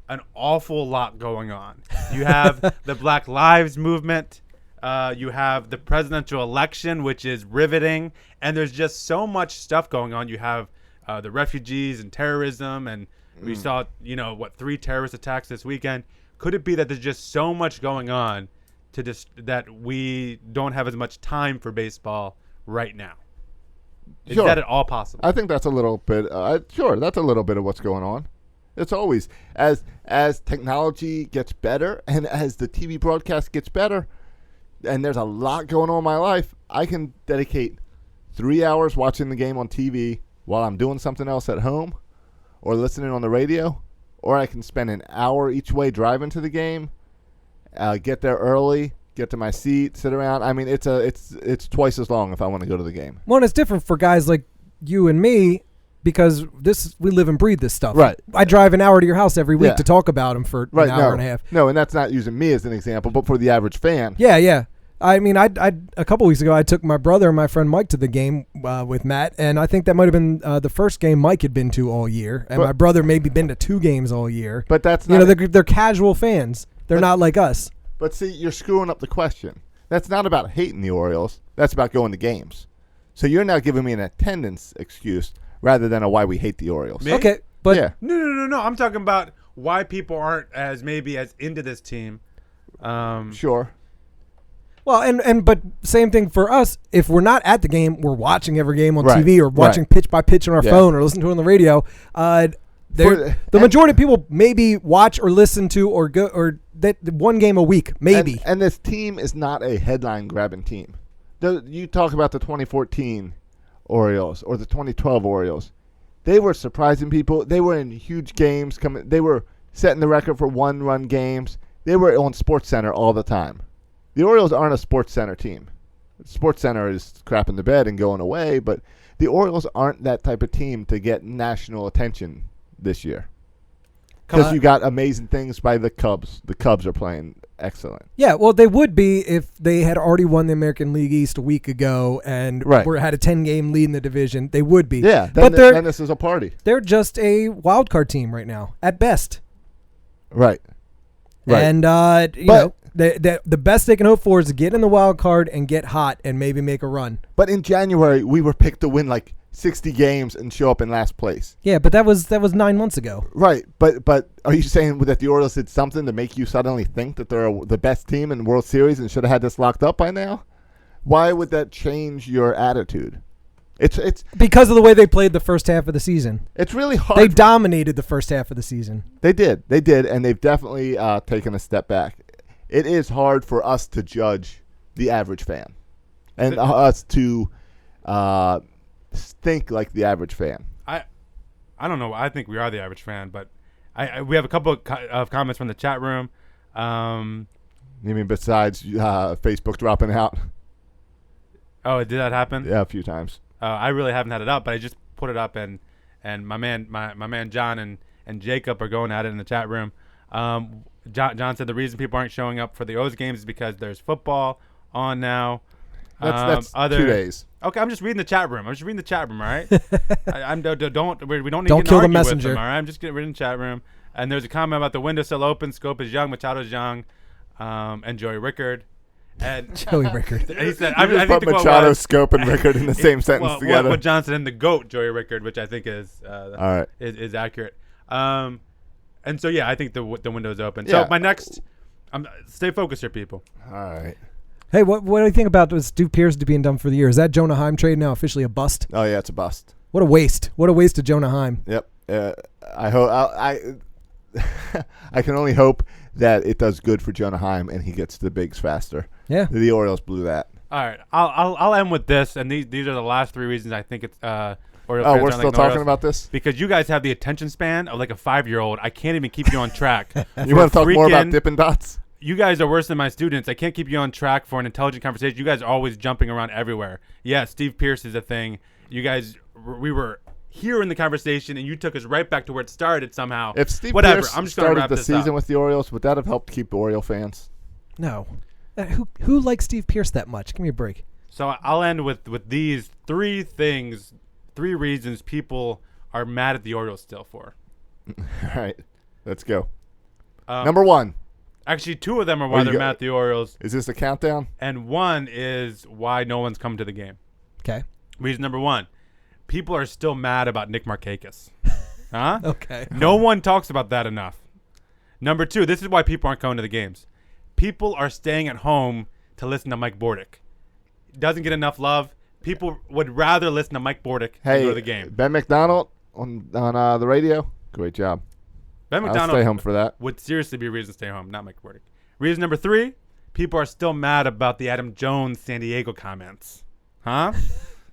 an awful lot going on? You have the Black Lives Movement. You have the presidential election, which is riveting. And there's just so much stuff going on. You have the refugees and terrorism. And we saw, 3 terrorist attacks this weekend. Could it be that there's just so much going on that we don't have as much time for baseball right now? Is Sure. that at all possible? I think that's a little bit. Sure, that's a little bit of what's going on. It's always as technology gets better and as the TV broadcast gets better, and there's a lot going on in my life. I can dedicate 3 hours watching the game on TV while I'm doing something else at home, or listening on the radio, or I can spend an hour each way driving to the game, get there early, get to my seat, sit around. I mean, it's twice as long if I want to go to the game. Well, and it's different for guys like you and me because we live and breathe this stuff. Right. I drive an hour to your house every week Yeah. to talk about them for an hour and a half. No, and that's not using me as an example, but for the average fan. Yeah. I mean, I a couple weeks ago, I took my brother and my friend Mike to the game with Matt, and I think that might have been the first game Mike had been to all year, and my brother maybe been to 2 games all year. But that's not. They're casual fans. They're not like us. But see, you're screwing up the question. That's not about hating the Orioles. That's about going to games. So you're now giving me an attendance excuse rather than a why we hate the Orioles. Me? Okay, but yeah. No. I'm talking about why people aren't as into this team. Sure. Well, but same thing for us. If we're not at the game, we're watching every game on Right, TV or watching pitch by pitch on our Yeah. phone or listening to it on the radio. The majority of people maybe watch or listen to or go or that one game a week, maybe. And this team is not a headline grabbing team. You talk about the 2014 Orioles or the 2012 Orioles. They were surprising people. They were in huge games. They were setting the record for 1-run games. They were on SportsCenter all the time. The Orioles aren't a SportsCenter team. SportsCenter is crapping the bed and going away, but the Orioles aren't that type of team to get national attention this year. Because you got amazing things by the Cubs. The Cubs are playing excellent. Yeah, well, they would be if they had already won the American League East a week ago and had a 10-game lead in the division. They would be. Yeah, but then this is a party. They're just a wild card team right now, at best. Right. And the best they can hope for is to get in the wild card and get hot and maybe make a run. But in January, we were picked to win like 60 games and show up in last place. Yeah, but that was 9 months ago. Right, but are you saying that the Orioles did something to make you suddenly think that they're the best team in the World Series and should have had this locked up by now? Why would that change your attitude? It's because of the way they played the first half of the season. It's really hard. They dominated the first half of the season. They did, and they've definitely taken a step back. it is hard for us to judge the average fan and us to think like the average fan. I don't know. I think we are the average fan, but we have a couple of comments from the chat room. You mean besides Facebook dropping out? Oh, did that happen? Yeah, a few times. I really haven't had it up, but I just put it up, and my man John and Jacob are going at it in the chat room. John said the reason people aren't showing up for the O's games is because there's football on now. That's 2 days. Okay, I'm just reading the chat room. All right? We don't need Don't to kill the argue with messenger. them, all right? I'm just reading the chat room. And there's a comment about the window still open. Scope is young. Machado's young. And Joey Rickard. And Joey Rickard. he said, I think put the quote Machado, was, Scope, and Rickard in the same sentence together. What Johnson and the GOAT, Joey Rickard, which I think is all right. is accurate. And so, yeah, I think the window is open. Yeah. So my next, stay focused here, people. All right. Hey, what do you think about Steve Pierce being done for the year? Is that Jonah Heim trade now officially a bust? Oh, yeah, it's a bust. What a waste. What a waste of Jonah Heim. Yep. I hope I can only hope that it does good for Jonah Heim and he gets to the bigs faster. Yeah. The Orioles blew that. All right, I'll end with this, and these are the last 3 reasons I think it's Orioles. Oh, fans we're aren't still like the talking Orioles. about this? Because you guys have the attention span of like a 5-year-old. I can't even keep you on track. You want to talk more about Dippin Dots? You guys are worse than my students. I can't keep you on track for an intelligent conversation. You guys are always jumping around everywhere. Yeah, Steve Pierce is a thing. You guys, we were here in the conversation, and you took us right back to where it started somehow. If Steve Whatever. Pierce I'm just gonna started wrap the this season up. with the Orioles, would that have helped keep Oriole fans? No. Who likes Steve Pierce that much? Give me a break. So I'll end with these 3 things, 3 reasons people are mad at the Orioles still for. All right, let's go. Number 1. Actually, 2 of them are why they're mad at the Orioles, Is this a countdown? and 1 is why no one's come to the game. Okay. Reason number 1, people are still mad about Nick Markakis. Huh? Okay. No one talks about that enough. Number 2, this is why people aren't going to the games. People are staying at home to listen to Mike Bordick. Doesn't get enough love. People would rather listen to Mike Bordick than go to the game. Ben McDonald on the radio. Great job. Ben I'll McDonald stay home for that. would seriously be a reason to stay home, not Mike Bordick. Reason number 3, people are still mad about the Adam Jones San Diego comments. Huh?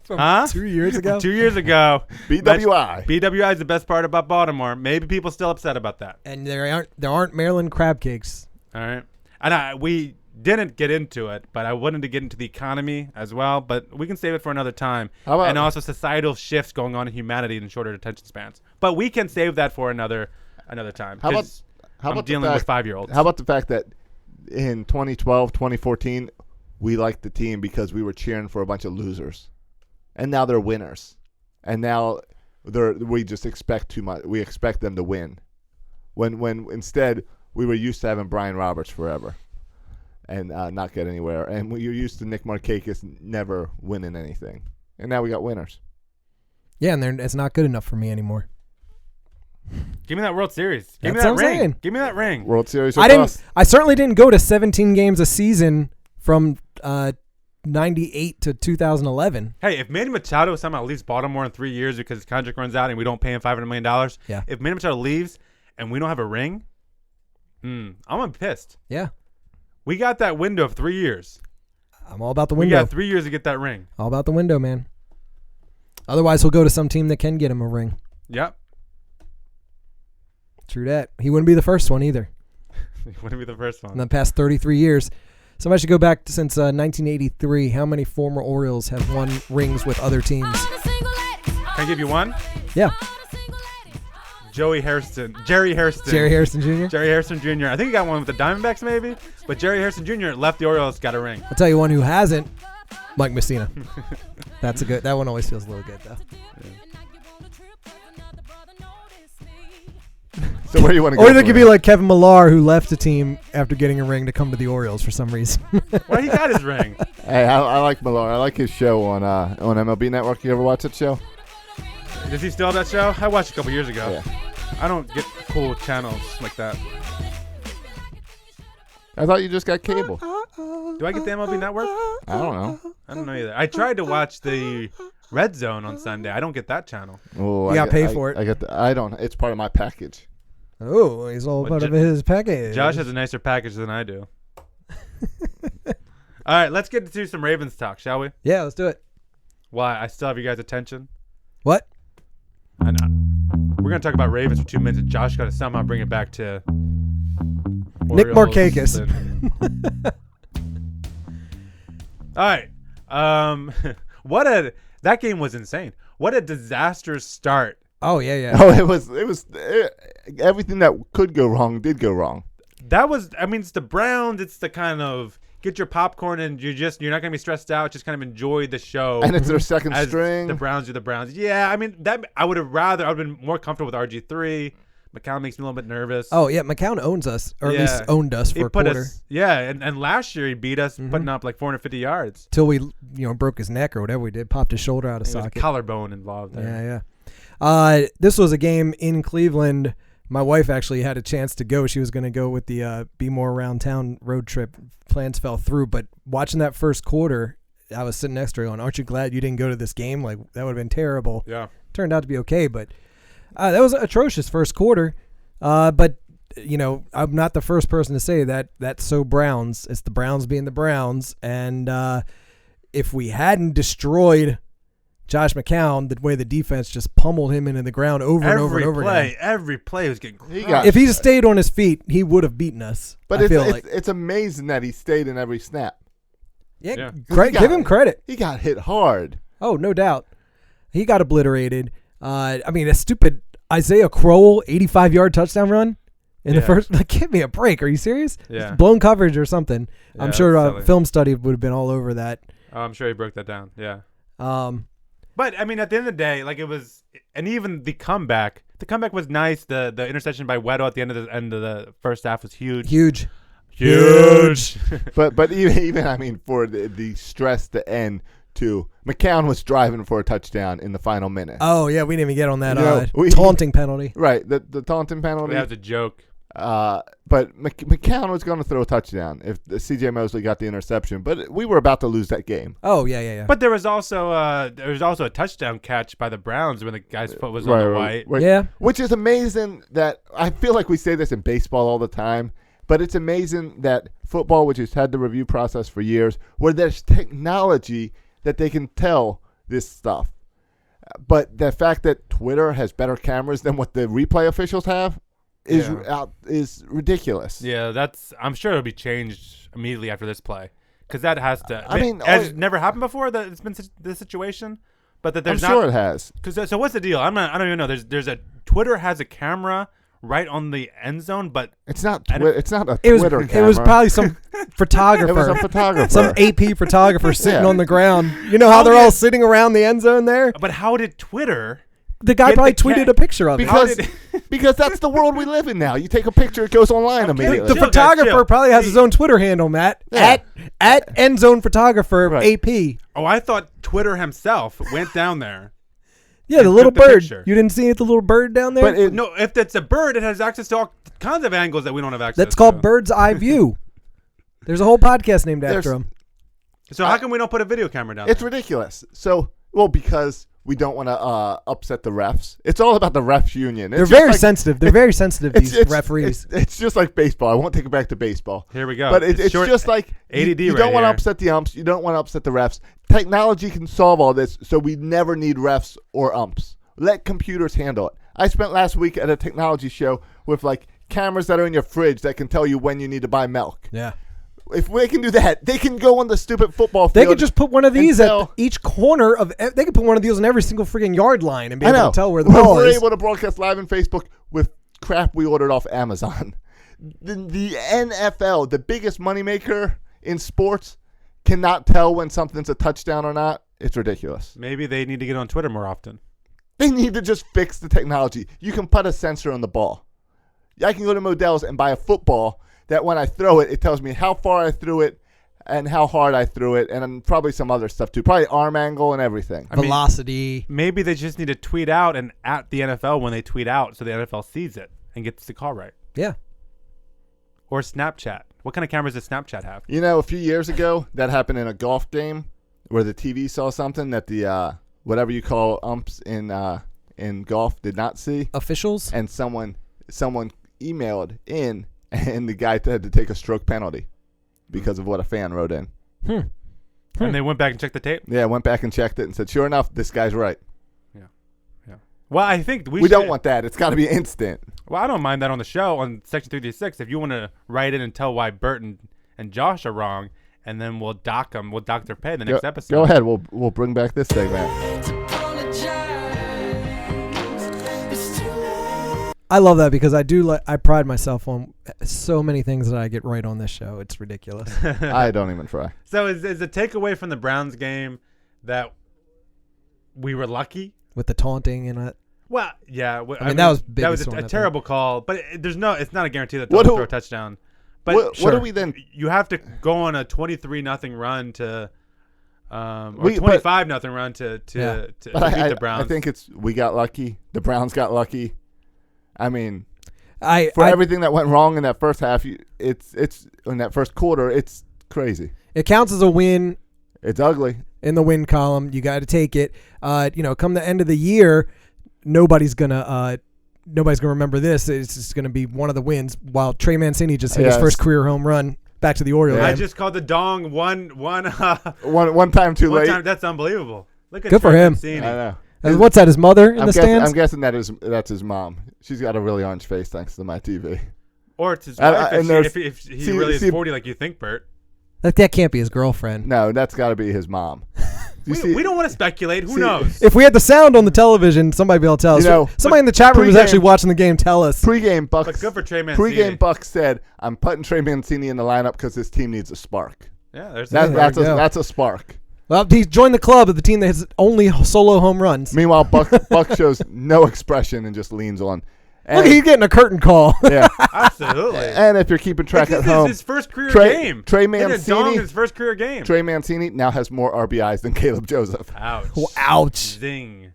From 2 years ago? 2 years ago. BWI. BWI is the best part about Baltimore. Maybe people still upset about that. And there aren't Maryland crab cakes. All right. And we didn't get into it, but I wanted to get into the economy as well, but we can save it for another time. How about- and also societal shifts going on in humanity and shorter attention spans. But we can save that for another time. How about 'cause how I'm about dealing the fact, with 5-year-olds. How about the fact that in 2012, 2014, we liked the team because we were cheering for a bunch of losers, and now they're winners, and now we just expect too much. We expect them to win, when instead we were used to having Brian Roberts forever, and not get anywhere, and you're used to Nick Markakis never winning anything, and now we got winners. Yeah, and it's not good enough for me anymore. Give me that World Series. Give me That's that what I'm ring. saying. Give me that ring. World Series. I certainly didn't go to 17 games a season from 98 to 2011. Hey, if Manny Machado somehow leaves Baltimore in 3 years because his contract runs out and we don't pay him $500 million, Yeah. if Manny Machado leaves and we don't have a ring, I'm gonna be pissed. Yeah. We got that window of 3 years. I'm all about the We window. got 3 years to get that ring. All about the window, man. Otherwise, he'll go to some team that can get him a ring. Yep. True that. He wouldn't be the first one either Wouldn't be the first in one. the past 33 years. Somebody should go back since 1983. How many former Orioles have won rings with other teams? Can I give you one? Yeah. Jerry Hairston. Jerry Hairston Jr. Jerry Hairston Jr. I think he got one with the Diamondbacks maybe, but Jerry Hairston Jr. left the Orioles, got a ring. I'll tell you one who hasn't. Mike Messina. That's a good. That one always feels a little good though. So where do you want to go? Or from there could be here? like Kevin Millar, who left the team after getting a ring to come to the Orioles for some reason. Well, he got his ring. Hey, I like Millar. I like his show on MLB Network. You ever watch that show? Does he still have that show? I watched it a couple years ago. Yeah. I don't get cool channels like that. I thought you just got cable. Do I get the MLB Network? I don't know. I don't know either. I tried to watch the Red Zone on Sunday. I don't get that channel. Oh, You gotta pay for it. I don't. It's part of my package. Oh, he's all Well, part of his package. Josh has a nicer package than I do. All right, let's get to some Ravens talk, shall we? Yeah, let's do it. Why? I still have you guys' attention. What? I know. We're gonna talk about Ravens for 2 minutes, and Josh got to somehow bring it back to Nick Orioles Markakis. All right. That game was insane. What a disastrous start. Oh yeah. Oh, it was everything that could go wrong did go wrong. That was, I mean, it's the Browns. It's the kind of get your popcorn and you're not gonna be stressed out. Just kind of enjoy the show. And it's their second as string. The Browns are the Browns. Yeah, I mean that I would have been more comfortable with RG3. McCown makes me a little bit nervous. Oh yeah, McCown owns us, or at least owned us for a quarter. And last year he beat us, putting up like 450 yards till we broke his neck or whatever we did, popped his shoulder out of socket. Collarbone involved there. Yeah. This was a game in Cleveland. My wife actually had a chance to go. She was going to go with the Be More Around Town road trip. Plans fell through, but watching that first quarter, I was sitting next to her going, "Aren't you glad you didn't go to this game? Like that would have been terrible." Yeah. Turned out to be okay, but that was an atrocious first quarter. But I'm not the first person to say that that's so Browns. It's the Browns being the Browns, and if we hadn't destroyed Josh McCown, the way the defense just pummeled him into the ground over and over again. Every play was getting crushed. If he stayed on his feet, he would have beaten us. But it's amazing that he stayed in every snap. Yeah. Give him credit. He got hit hard. Oh, no doubt. He got obliterated. I mean, a stupid Isaiah Crowell 85-yard touchdown run in the first. Like, give me a break. Are you serious? Yeah. Blown coverage or something. Yeah, I'm sure film study would have been all over that. Oh, I'm sure he broke that down. Yeah. But I mean, at the end of the day, like it was, and even the comeback was nice. The interception by Weddle at the end of the first half was huge. Huge. but even I mean, for the stress to end too, McCown was driving for a touchdown in the final minute. Oh yeah, we didn't even get on that taunting penalty. Right, the taunting penalty. That was a joke. But McCown was going to throw a touchdown if C.J. Mosley got the interception, but we were about to lose that game. Oh yeah. But there was also a touchdown catch by the Browns when the guy's foot was on the white. Right. Yeah, which is amazing. That I feel like we say this in baseball all the time, but it's amazing that football, which has had the review process for years, where there's technology that they can tell this stuff. But the fact that Twitter has better cameras than what the replay officials have is ridiculous. Yeah, I'm sure it'll be changed immediately after this play, because that has to. I mean, has it never happened before that it's been this situation, but that there's I'm sure it has. So what's the deal? I don't even know. There's a Twitter has a camera right on the end zone, but it's not. It's not a Twitter camera. It was probably some photographer. It was a photographer. Some AP photographer sitting on the ground. You know how they're all sitting around the end zone there? But how did Twitter? The guy probably tweeted a picture of it. Because that's the world we live in now. You take a picture, it goes online immediately. The photographer probably has his own Twitter handle, Matt. Yeah. At End Zone Photographer AP. Oh, I thought Twitter himself went down there. Yeah, the little bird. You didn't see it, the little bird down there? But no, if it's a bird, it has access to all kinds of angles that we don't have access to. That's called Bird's Eye View. There's a whole podcast named after him. So how come we don't put a video camera down there? It's ridiculous. Because we don't want to upset the refs. It's all about the refs union. They're very sensitive. They're very sensitive, these referees. It's just like baseball. I won't take it back to baseball. Here we go. But it's just like ADD you don't want to upset the umps. You don't want to upset the refs. Technology can solve all this, so we never need refs or umps. Let computers handle it. I spent last week at a technology show with like cameras that are in your fridge that can tell you when you need to buy milk. Yeah. If they can do that, they can go on the stupid football field. They could just put one of these at each corner of. They could put one of these on every single freaking yard line and be able to tell where the ball is. We're able to broadcast live on Facebook with crap we ordered off Amazon. The NFL, the biggest moneymaker in sports, cannot tell when something's a touchdown or not. It's ridiculous. Maybe they need to get on Twitter more often. They need to just fix the technology. You can put a sensor on the ball. I can go to Modell's and buy a football that when I throw it, it tells me how far I threw it and how hard I threw it, and probably some other stuff too. Probably arm angle and everything. Velocity. Maybe they just need to tweet out and at the NFL when they tweet out so the NFL sees it and gets the call right. Yeah. Or Snapchat. What kind of cameras does Snapchat have? You know, a few years ago, that happened in a golf game where the TV saw something that the whatever you call umps in golf did not see. Officials? And someone emailed in, and the guy had to take a stroke penalty. because of what a fan wrote in. And they went back and checked the tape? Yeah, went back and checked it and said, sure enough, this guy's right. Yeah. Well, I think We don't want that. It's got to be instant. Well, I don't mind that on the show on Section 336. If you want to write in and tell why Bert and Josh are wrong, and then we'll dock them. We'll dock their pay the next episode. Go ahead. We'll bring back this segment. I love that because I pride myself on so many things that I get right on this show. It's ridiculous. I don't even try. So is the takeaway from the Browns game that we were lucky? With the taunting and it. Well, yeah. I mean, that was that was a terrible call, but it's not a guarantee that they'll throw a touchdown. But what do we then? You have to go on a 23-0 run to, or 25-0 run to beat the Browns. I think we got lucky. The Browns got lucky. I mean, for everything that went wrong in that first half, it's in that first quarter, it's crazy. It counts as a win. It's ugly in the win column. You got to take it. Come the end of the year, nobody's gonna remember this. It's just gonna be one of the wins. While Trey Mancini just hit his first career home run back to the Orioles. I just called the dong one time too late. That's unbelievable. Look at Good Trey for him. Mancini. I know. What's that? His mother in the stands? I'm guessing that's his mom. She's got a really orange face thanks to my TV. Or it's his wife if he really is 40 like you think, Bert. That can't be his girlfriend. No, that's got to be his mom. We don't want to speculate. Who knows? If we had the sound on the television, somebody will tell us. Somebody in the chat room was actually watching the game. Tell us. Pre-game Bucks. But good for Trey Mancini. Pre-game Bucks said, "I'm putting Trey Mancini in the lineup because this team needs a spark." Yeah, that's a spark. Well, he joined the club of the team that has only solo home runs. Meanwhile, Buck shows no expression and just leans on. And look, he's getting a curtain call. Yeah, absolutely. And if you're keeping track at home, his first career game. Trey Mancini, his first career game. Trey Mancini now has more RBIs than Caleb Joseph. Ouch! Ouch! Zing.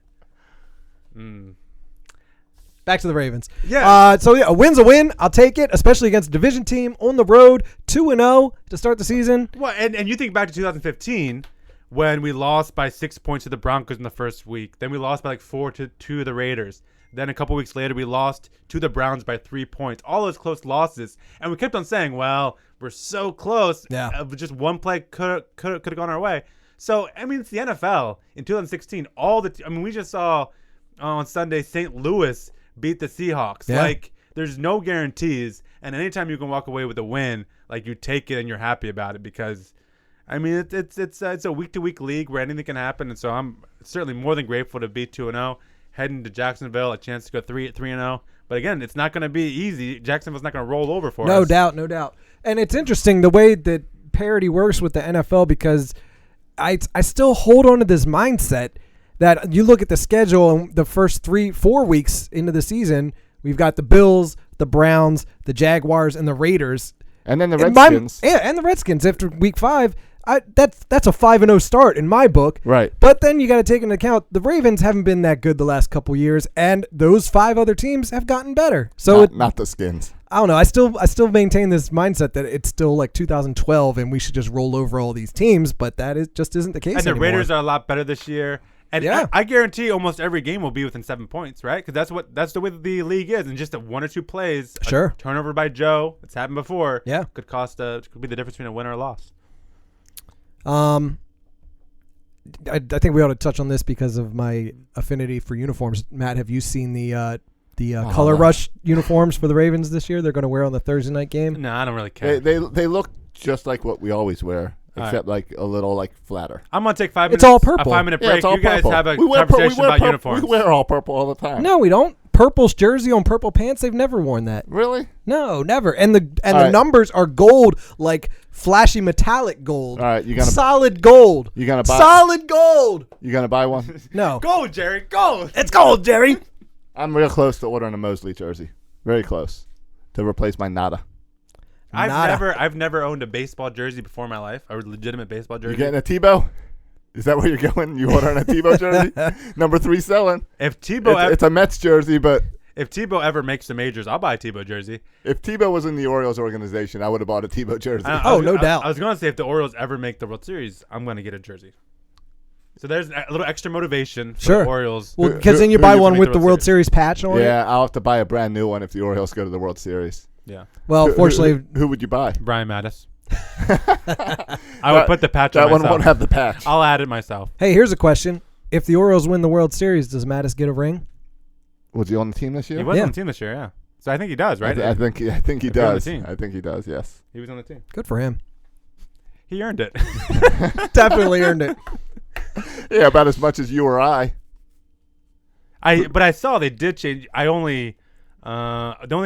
Back to the Ravens. Yeah. A win's a win. I'll take it, especially against a division team on the road, 2-0 to start the season. Well, and you think back to 2015. When we lost by 6 points to the Broncos in the first week. Then we lost by 4-2 to the Raiders. Then a couple weeks later, we lost to the Browns by 3 points. All those close losses. And we kept on saying, well, we're so close. Yeah. Just one play could have gone our way. So, I mean, it's the NFL. In 2016, we just saw on Sunday St. Louis beat the Seahawks. Yeah. There's no guarantees. And anytime you can walk away with a win, you take it and you're happy about it because – I mean, it's a week-to-week league where anything can happen, and so I'm certainly more than grateful to be 2-0, heading to Jacksonville, a chance to go 3-0. But again, it's not going to be easy. Jacksonville's not going to roll over for us. No doubt. And it's interesting the way that parity works with the NFL because I still hold on to this mindset that you look at the schedule and the first 3-4 weeks into the season, we've got the Bills, the Browns, the Jaguars, and the Raiders. And then the Redskins. And the Redskins after week 5. That's a 5-0 start in my book. Right. But then you got to take into account the Ravens haven't been that good the last couple years, and those 5 other teams have gotten better. So not the Skins. I don't know. I still maintain this mindset that it's still 2012 and we should just roll over all these teams, but that just isn't the case anymore. And the Raiders are a lot better this year. And yeah. I guarantee almost every game will be within 7 points, right? Because that's the way the league is. And just 1 or 2 plays, sure. A turnover by Joe, it's happened before. Yeah, could be the difference between a win or a loss. I think we ought to touch on this because of my affinity for uniforms. Matt, have you seen the Color Rush uniforms for the Ravens this year? They're going to wear on the Thursday night game. No, I don't really care. They look just like what we always wear. Except a little flatter. I'm gonna take 5 minutes. It's all purple. A 5-minute break. Yeah, it's all you guys purple. have a conversation about uniforms. We wear all purple all the time. No, we don't. Purple's jersey on purple pants. They've never worn that. Really? No, never. And the numbers are gold, flashy metallic gold. All right, you gonna solid gold. You gonna buy solid gold? You gonna buy one? No. Gold, Jerry. Gold. It's gold, Jerry. I'm real close to ordering a Mosley jersey. Very close to replace my Nada. I've never owned a baseball jersey before in my life. A legitimate baseball jersey. You getting a Tebow? Is that where you're going? You ordering a Tebow jersey? Number 3 selling. If Tebow, it's a Mets jersey, but if Tebow ever makes the majors, I'll buy a Tebow jersey. If Tebow was in the Orioles organization, I would have bought a Tebow jersey. No doubt. I was going to say if the Orioles ever make the World Series, I'm going to get a jersey. So there's a little extra motivation for the Orioles. Well, because then you buy one with the World Series patch on it. Yeah, I'll have to buy a brand new one if the Orioles go to the World Series. Yeah. Well, fortunately, who would you buy? Brian Mattis. I would put the patch on That one myself. won't have the patch. I'll add it myself. Hey, here's a question. If the Orioles win the World Series, does Mattis get a ring? Was he on the team this year? He was Yeah. on the team this year, yeah. So I think he does, right? I think he If you're on the does. team. I think he does. Yes. He was on the team. Good for him. He earned it. Definitely earned it. Yeah, about as much as you or I. But I saw they did change. The only thing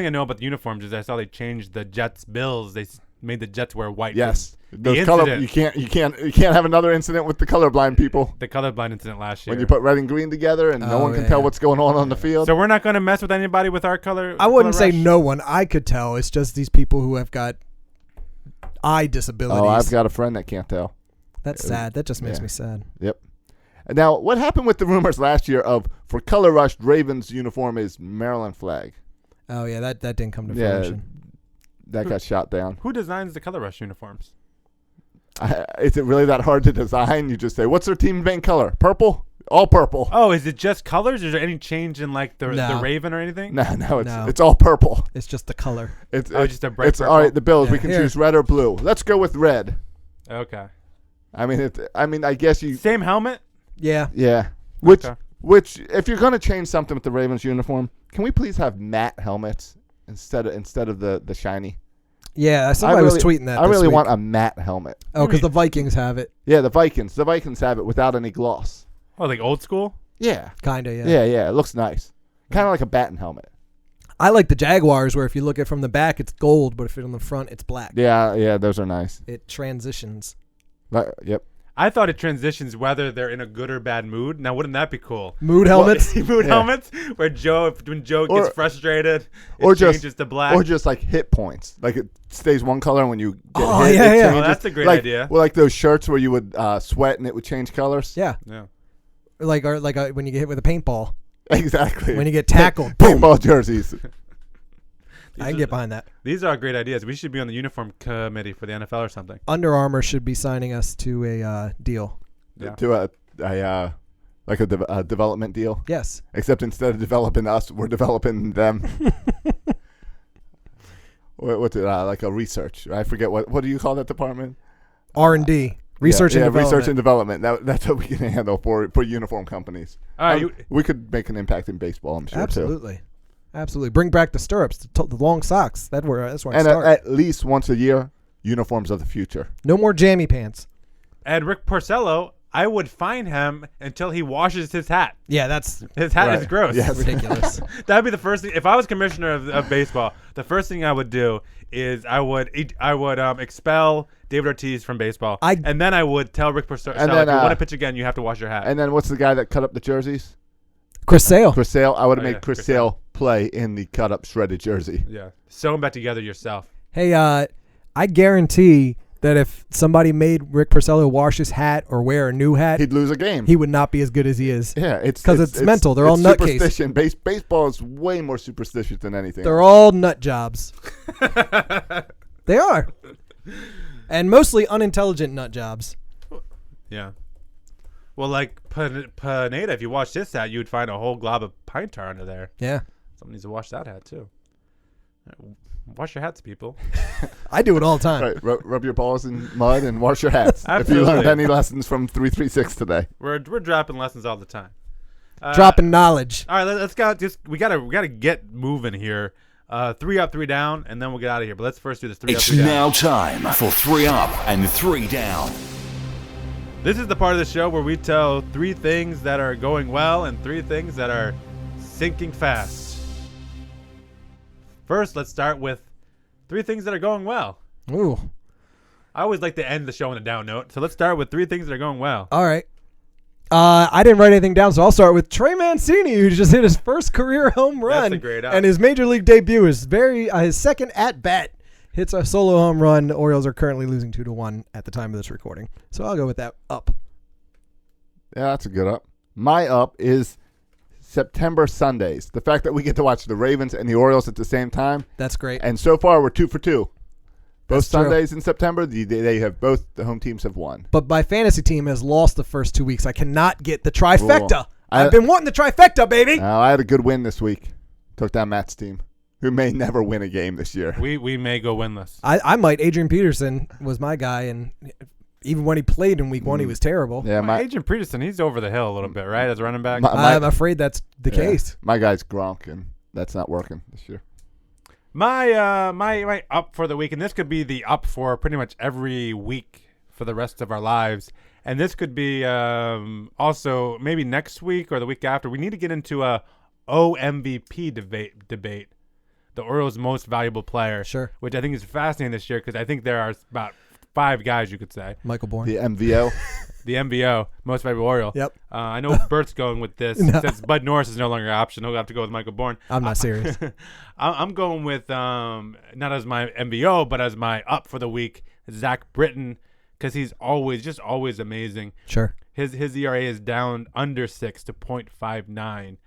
I know about the uniforms is I saw they changed the Jets' bills. They made the Jets wear white. Yes. The Those color, incident- you can't have another incident with the colorblind people The colorblind incident last year. when you put red and green together and no Oh, one can yeah, tell yeah. what's going on the field. So we're not going to mess with anybody with our color. I wouldn't color say rush? no one. I could tell. It's just these people who have got eye disabilities. Oh, I've got a friend that can't tell. That's sad. That just makes Yeah. me sad. Yep. And now, what happened with the rumors last year of for color rushed Ravens uniform is Maryland flag? Oh, yeah, that didn't come to Yeah, fruition. that got shot down. Who designs the color rush uniforms? Is it really that hard to design? You just say, "What's their team main color? Purple? All purple." Oh, is it just colors? Is there any change in like the No. Raven or anything? No, No. it's all purple. It's just the color. It's Just a bright It's purple? all right. The Bills, we Yeah, can here. choose red or blue. Let's go with red. Okay. I mean, I guess you. Same helmet? Yeah. Yeah. Which, Okay. if you're gonna change something with the Ravens uniform, can we please have matte helmets instead of the shiny? Yeah, somebody was tweeting that I this really week. want a matte helmet. Oh, because the Vikings have it. Yeah, the Vikings have it without any gloss. Oh, like old school? Yeah. Kind of, yeah. Yeah. It looks nice. Kind of like a Batten helmet. I like the Jaguars where if you look at it from the back, it's gold, but if it's on the front, it's black. Yeah, those are nice. It transitions. Yep. I thought it transitions whether they're in a good or bad mood. Now, wouldn't that be cool? Mood helmets? Mood Yeah. helmets? Where when Joe Or- gets frustrated, it or just- changes to black. Or just like hit points. Like it stays one color and when you get Oh, hit, yeah, it yeah. changes. Oh, that's a great like, idea. Well, like those shirts where you would sweat and it would change colors. Yeah. Yeah. Like when you get hit with a paintball. Exactly. When you get tackled. Boom. Paintball jerseys. I can get behind that. These are great ideas. We should be on the uniform committee for the NFL or something. Under Armour should be signing us to a deal. Yeah. To a development deal. Yes. Except instead of developing us, we're developing them. What's it like a research? I forget what do you call that department? R&D. Research and development. research and development. That's what we can handle for uniform companies. All right. We could make an impact in baseball, I'm sure too. Absolutely. Absolutely. Bring back the stirrups, the long socks. That's where I And start. at least once a year, uniforms of the future. No more jammy pants. And Rick Porcello, I would fine him until he washes his hat. Yeah, that's His hat is Right. gross. Yes. ridiculous. That'd be the first thing. If I was commissioner of baseball, the first thing I would do is I would expel David Ortiz from baseball, and then I would tell Rick Porcello, And if then, you want to pitch again, you have to wash your hat. And then what's the guy that cut up the jerseys? Chris Sale. Chris Sale. I would have Oh, made yeah, Chris Chris Sale play in the cut up shredded jersey. Yeah, sew them back together yourself. Hey, I guarantee that if somebody made Rick Porcello wash his hat or wear a new hat, He'd lose a game. he would not be as good as he is. Yeah, it's 'Cause it's mental. They're all nutcases. superstition. Baseball is way more superstitious than anything. They're all nut jobs. They are. And mostly unintelligent nut jobs. Yeah. Well, like Pineda, if you washed his hat, you would find a whole glob of pine tar under there. Yeah. Someone needs to wash that hat too. Wash your hats, people. I do it all the time. Right, rub your balls in mud and wash your hats. If you Absolutely. learned any lessons from 336 today. We're dropping lessons all the time. Dropping knowledge. All right, let's go. We gotta get moving here. 3 up, 3 down, and then we'll get out of here. But let's first do this 3 up, It's 3 down. now time for 3 Up and 3 Down. This is the part of the show where we tell 3 things that are going well and 3 things that are sinking fast. First, let's start with 3 things that are going well. Ooh. I always like to end the show on a down note, so let's start with 3 things that are going well. All right. I didn't write anything down, so I'll start with Trey Mancini, who just hit his first career home run. a great up. And his major league debut is his second at bat. Hits a solo home run. The Orioles are currently losing 2-1 at the time of this recording. So I'll go with that up. Yeah, that's a good up. My up is September Sundays. The fact that we get to watch the Ravens and the Orioles at the same time. That's great. And so far, we're 2 for 2. Both That's true. Sundays in September, they have both the home teams have won. But my fantasy team has lost the first 2 weeks. I cannot get the trifecta. Cool. I've been wanting the trifecta, baby. I had a good win this week. Took down Matt's team. who may never win a game this year. We may go winless. I might. Adrian Peterson was my guy, and even when he played in week 1, he was terrible. Yeah, Well, Adrian Peterson, he's over the hill a little bit, right, as a running back? I'm afraid that's the case. My guy's Gronk, and that's not working this year. My up for the week, and this could be the up for pretty much every week for the rest of our lives. And this could be also maybe next week or the week after. We need to get into a OMVP debate, the Orioles' most valuable player. Sure. Which I think is fascinating this year because I think there are about 5 guys you could say. Michael Bourne. The MVO. The MVO, most valuable Oriole. Yep. I know Bert's going with this. No. Since Bud Norris is no longer an option, he'll have to go with Michael Bourne. I'm not serious. I'm going with, not as my MVO, but as my up for the week, Zach Britton, because he's always amazing. Sure. His ERA is down under 6 to 0.59.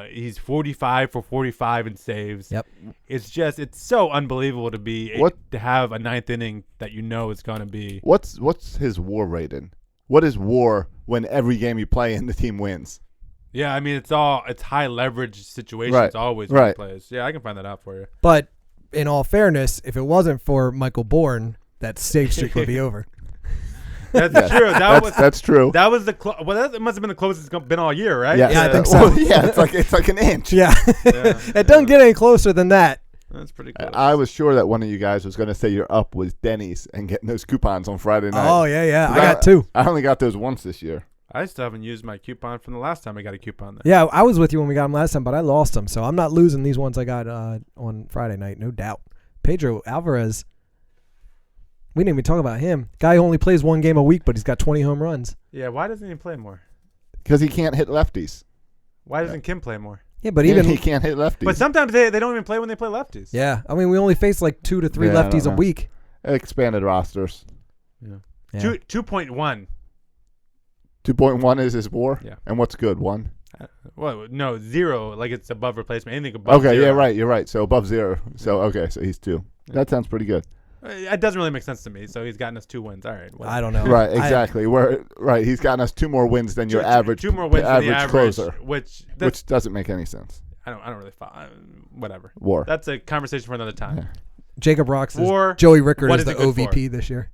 He's 45 for 45 in saves. Yep. It's so unbelievable to have a 9th inning that you know is going to be. What's his WAR rating? What is WAR when every game you play and the team wins? Yeah, I mean it's high leverage situations Right. always Right. when he plays. Yeah, I can find that out for you. But in all fairness, if it wasn't for Michael Bourne, that save streak would be over. That's Yes. true. That's true. That was that must have been the closest it's been all year, right? Yes. Yeah, I think so. Well, yeah, it's like an inch. Yeah. It doesn't get any closer than that. That's pretty close. I was sure that one of you guys was going to say your up was Denny's and getting those coupons on Friday night. Oh, yeah. I got 2. I only got those once this year. I still haven't used my coupon from the last time I got a coupon there. Yeah, I was with you when we got them last time, but I lost them, so I'm not losing these ones I got on Friday night, no doubt. Pedro Alvarez. We didn't even talk about him. Guy only plays 1 game a week, but he's got 20 home runs. Yeah, why doesn't he play more? Because he can't hit lefties. Why doesn't Kim play more? Yeah, but even he can't hit lefties. But sometimes they don't even play when they play lefties. yeah, I mean we only face like 2 to 3 Yeah, I don't lefties a know. week. Expanded rosters. Yeah. Yeah. 2.1. 2.1 is his WAR. Yeah. And what's good? 1. Well, no, 0. Like it's above replacement. Anything above Okay, 0. yeah, right. You're right. So above 0. So okay, so he's 2. That sounds pretty good. It doesn't really make sense to me. So he's gotten us 2 wins. All right. whatever. I don't know. Right, exactly. He's gotten us 2 more wins than your average. 2 more wins than the average closer, which doesn't make any sense. I don't really follow. Whatever. WAR. That's a conversation for another time. Yeah. Jacob Rocks is Or Joey Rickard what is is the it good OVP this year.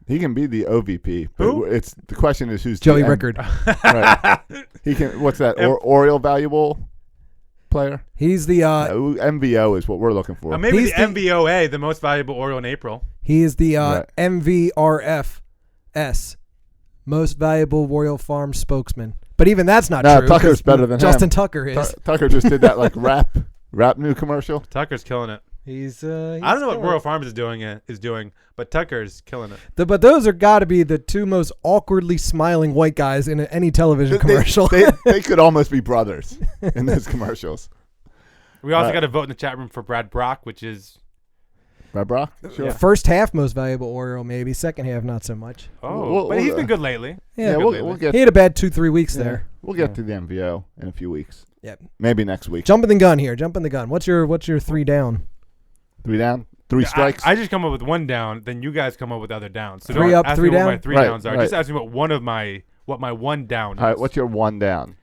He can be the OVP. But Who? the question is who's Joey the Rickard. Right. He can. What's that? Oriole valuable player? He's the MVO is what we're looking for. Maybe He's the the- MVOA, the most valuable Oriole in April. he is the Right. MVRFS, most valuable Royal Farm spokesman. But even that's not No, true. Tucker's 'cause better than Justin him. Tucker is. Tucker just did that like rap new commercial. Tucker's killing it. He's I don't know what Royal Farms is doing, but Tucker's killing it. But those are got to be the 2 most awkwardly smiling white guys in any television commercial. They could almost be brothers in those commercials. We also Right. got to vote in the chat room for Brad Brock, which is Right, Brock? Sure. Yeah. First half most valuable Oriole, maybe. Second half not so much. but he's been good lately. Yeah, we'll get. He had a bad 2-3 weeks yeah, there. We'll get to the MVO in a few weeks. Yep. Maybe next week. Jumping the gun here. Jumping the gun. What's your 3 down? 3 down, 3 strikes. I just come up with 1 down, then you guys come up with other downs. So 3 don't up, ask 3 me what down? my 3 Right, downs are. right. Just ask me what my 1 down is. All right, what's your 1 down?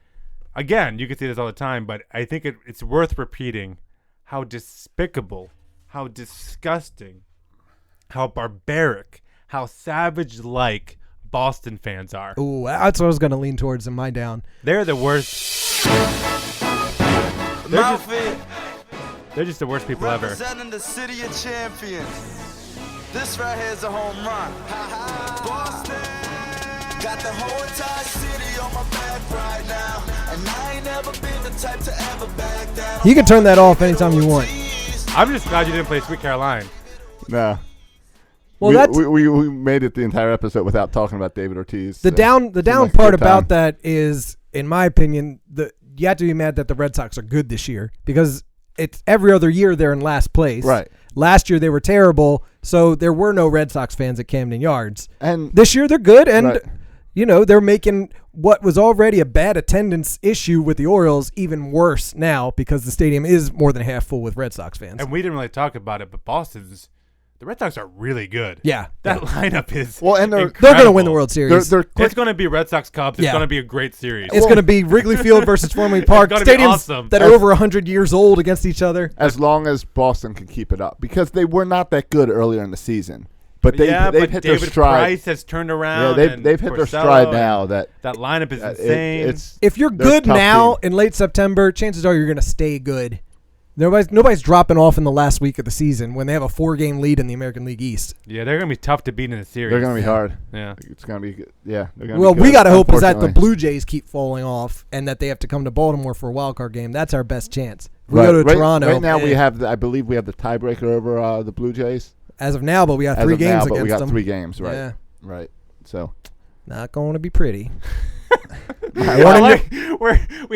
Again, you can see this all the time, but I think it's worth repeating how despicable, how disgusting, how barbaric, how savage-like Boston fans are. Ooh, that's what I was going to lean towards in my down. They're the worst. They're just the worst people ever. Representing the city of champions. This right here is a home run. Boston got the whole entire city on my back right now, and I ain't never been the type to ever back down. You can turn that off anytime you want. I'm just glad you didn't play Sweet Caroline. No. Well, we, that's we made it the entire episode without talking about David Ortiz. the down. The down like a part good about time. that is, in my opinion, you have to be mad that the Red Sox are good this year because it's every other year they're in last place. Right. Last year they were terrible, so there were no Red Sox fans at Camden Yards. And This year they're good, and Right. they're making what was already a bad attendance issue with the Orioles even worse now because the stadium is more than half full with Red Sox fans. And we didn't really talk about it, but Boston's the Red Sox are really good. Yeah. That lineup is Well, and They're going to win the World Series. They're quick. It's going to be Red Sox Cubs. It's Yeah. going to be a great series. It's going to be Wrigley Field versus Fenway Park. gonna be Stadiums awesome. that are over 100 years old against each other. As long as Boston can keep it up, because they were not that good earlier in the season, but they've but hit their David stride. Price has turned around. Yeah, and they've hit their Porcello, stride and now. That lineup is it- insane. it's If you're they're a good tough now team. in late September, chances are you're going to stay good. Nobody's dropping off in the last week of the season when they have a 4-game lead in the American League East. yeah, they're going to be tough to beat in a series. They're going to be hard. Yeah. It's going to be good. Yeah. They're gonna Well, be we good, got to hope is that the unfortunately. Blue Jays keep falling off and that they have to come to Baltimore for a wild card game. That's our best chance. If we Right. go to right, Toronto. Right now, we have. I believe we have the tiebreaker over the Blue Jays. as of now, but we got As 3 of games now, against but we got them. 3 games. Right. Yeah. Right. So. Not going to be pretty. We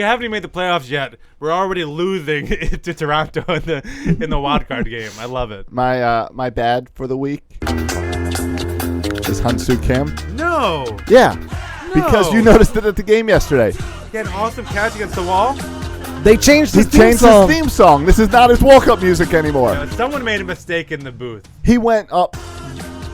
haven't even made the playoffs yet. We're already losing to Toronto in the wild card game. I love it. My bad for the week is Hyun-Soo Kim. No. Yeah. Because you noticed it at the game yesterday. He had an awesome catch against the wall. They changed He his theme changed song. his theme song. This is not his walk-up music anymore. Someone made a mistake in the booth. He went up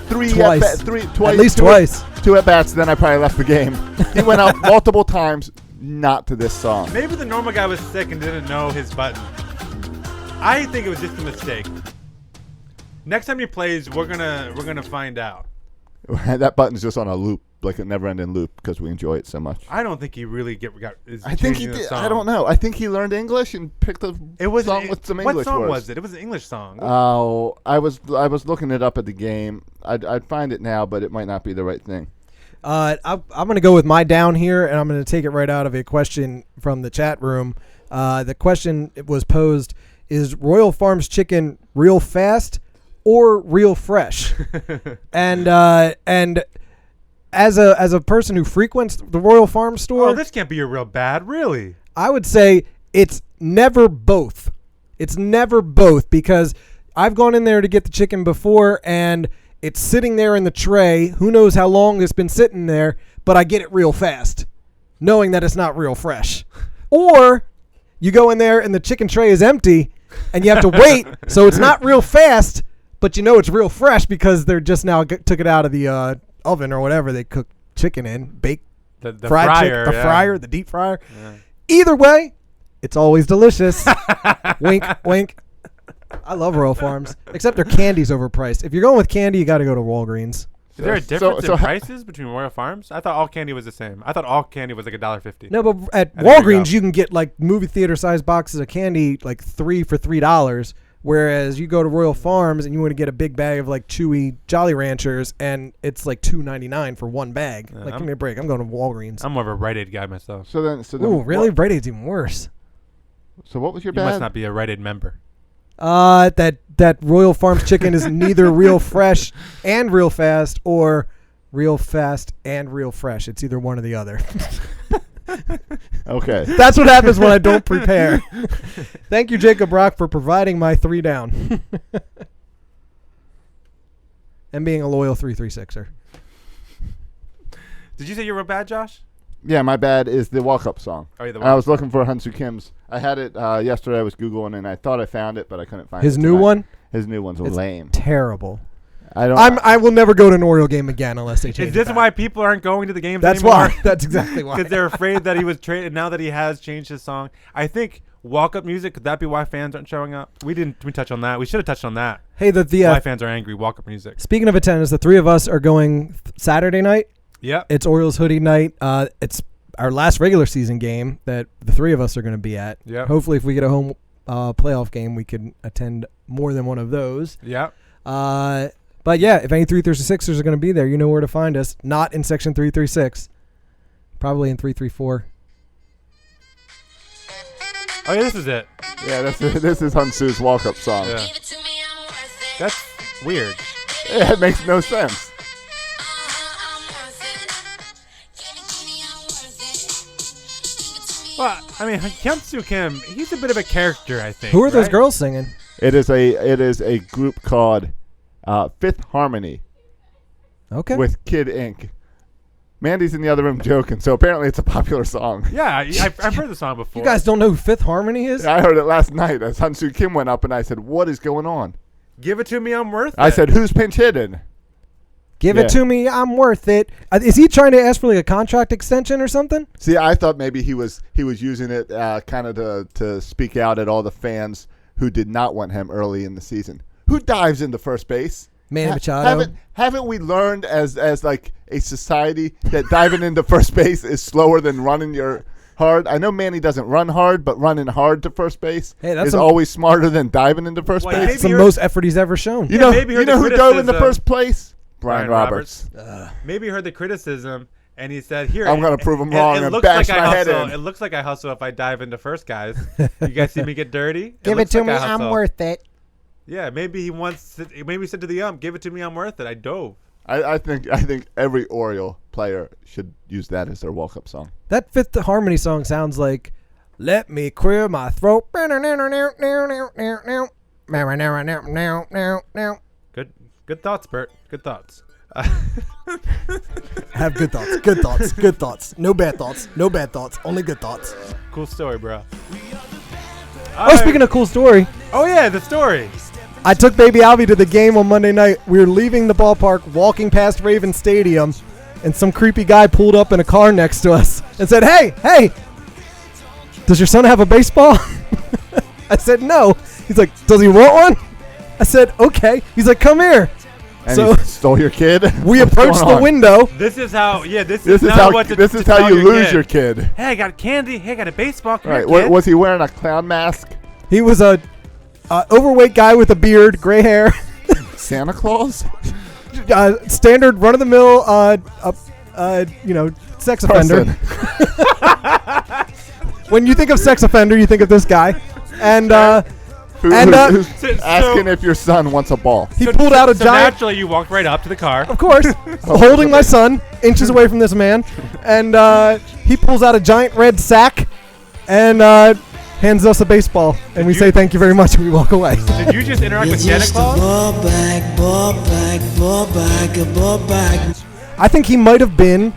twice. At least twice. 2 at-bats, then I probably left the game. He went up multiple times, not to this song. Maybe the normal guy was sick and didn't know his button. I think it was just a mistake. Next time he plays, we're gonna find out. That button's just on a loop, like a never-ending loop, because we enjoy it so much. I don't think he really is I think he changing the did. song. I don't know. I think he learned English and picked a song with some English What song words. was it? It was an English song. Oh, I was looking it up at the game. I'd find it now, but it might not be the right thing. I'm going to go with my down here, and I'm going to take it right out of a question from the chat room. The question was posed, is Royal Farms chicken real fast or real fresh? and as a person who frequents the Royal Farms store, Oh, this can't be a real bad, really. I would say it's never both. It's never both, because I've gone in there to get the chicken before, and it's sitting there in the tray. Who knows how long it's been sitting there, but I get it real fast, knowing that it's not real fresh. Or you go in there and the chicken tray is empty, and you have to wait, so it's not real fast, but you know it's real fresh because they're just now took it out of the oven or whatever they cook chicken in, baked, The fried fryer, chicken, the yeah. fryer, the deep fryer. Yeah. Either way, it's always delicious. Wink, wink. I love Royal Farms, except their candy's overpriced. If you're going with candy, you got to go to Walgreens. Is there a So- difference so in ha- prices between Royal Farms? I thought all candy was the same. I thought all candy was like $1.50. No, but at I didn't bring it Walgreens, up. you can get like movie theater size boxes of candy, like 3 for $3. Whereas you go to Royal Farms and you want to get a big bag of like chewy Jolly Ranchers, and it's like $2.99 for one bag. Like, give me a break. I'm going to Walgreens. I'm more of a Rite Aid guy myself. So then, Ooh, really? Rite Aid's even worse. So what was your You must bad? not be a Rite Aid member. That Royal Farms chicken is neither real fresh and real fast, or real fast and real fresh. It's either one or the other. Okay. That's what happens when I don't prepare. Thank you, Jacob Rock, for providing my 3 down. And being a loyal 336er. Did you say you were bad, Josh? Yeah, my bad is the walk-up song. Oh, yeah, the I was looking for Hyun-Soo Kim's. I had it yesterday. I was Googling, and I thought I found it, but I couldn't find it. His new tonight. one? His new one's It's lame. Terrible. I don't. I will never go to an Oriole game again unless they change Is this it back. why people aren't going to the games That's anymore? why. That's exactly why. Because they're afraid that he was traded. Now that he has changed his song, I think walk-up music, could that be why fans aren't showing up? We touch on that. We should have touched on that. Hey, Why fans are angry. Walk-up music. Speaking of attendance, the 3 of us are going Saturday night. Yep. It's Orioles hoodie night. It's our last regular season game that the 3 of us are going to be at. Yep. Hopefully, if we get a home playoff game, we can attend more than one of those. Yep. But yeah, if any 336ers are going to be there, you know where to find us. Not in section 336. Probably in 334. Oh, yeah, this is it. Yeah, this is Hyun-Soo's walk-up song. Yeah. That's weird. Yeah, it makes no sense. Well, I mean, Hyun-Soo Kim, he's a bit of a character, I think. Who are those right? girls singing? It is a group called Fifth Harmony Okay. with Kid Ink. Mandy's in the other room joking, so apparently it's a popular song. Yeah, I've heard the song before. You guys don't know who Fifth Harmony is? I heard it last night as Hyun-Soo Kim went up, and I said, "What is going on?" Give it to me, I'm worth it. I said, who's pinch hitting? Give Yeah. it to me, I'm worth it. Is he trying to ask for like a contract extension or something? See, I thought maybe he was using it kind of to speak out at all the fans who did not want him early in the season. Who dives into first base? Manny Machado. Haven't we learned as like a society that diving into first base is slower than running your hard? I know Manny doesn't run hard, but running hard to first base is always smarter than diving into first Well, base. That's the most effort he's ever shown. You know who dove into first place? Brian Roberts. Maybe he heard the criticism and he said, "Here, I'm gonna prove him wrong and bash my head in." It looks like I hustle if I dive into first, guys. You guys see me get dirty? Give it to me, I'm worth it. Yeah, maybe he said to the ump, "Give it to me, I'm worth it." I dove. I think every Oriole player should use that as their walk-up song. That Fifth Harmony song sounds like, "Let me clear my throat." Good thoughts, Bert. Good thoughts. Have good thoughts. Good thoughts. Good thoughts. No bad thoughts. No bad thoughts. Only good thoughts. Cool story, bro. Speaking of cool story, Oh yeah, the story. I took baby Albie to the game on Monday night. We were leaving the ballpark, walking past Raven Stadium, and some creepy guy pulled up in a car next to us and said, hey, does your son have a baseball? I said, no. He's like, does he want one? I said, okay. He's like, come here. And So he stole your kid. we approached the window. This is how. Yeah, this This is is not how what to this is tell how you lose kid. your kid. Hey, I got candy. Hey, I got a baseball. Come Right? here, kid. Was he wearing a clown mask? He was a overweight guy with a beard, gray hair, Santa Claus? standard run-of-the-mill, sex offender. Person. When you think of sex offender, you think of this guy. And Who's asking if your son wants a ball. he pulled out a So giant, naturally, you walked right up to the car. of course, holding my son, inches away from this man. And he pulls out a giant red sack and hands us a baseball. And we say thank you very much and we walk away. Did you just interact with Santa Claus? I think he might have been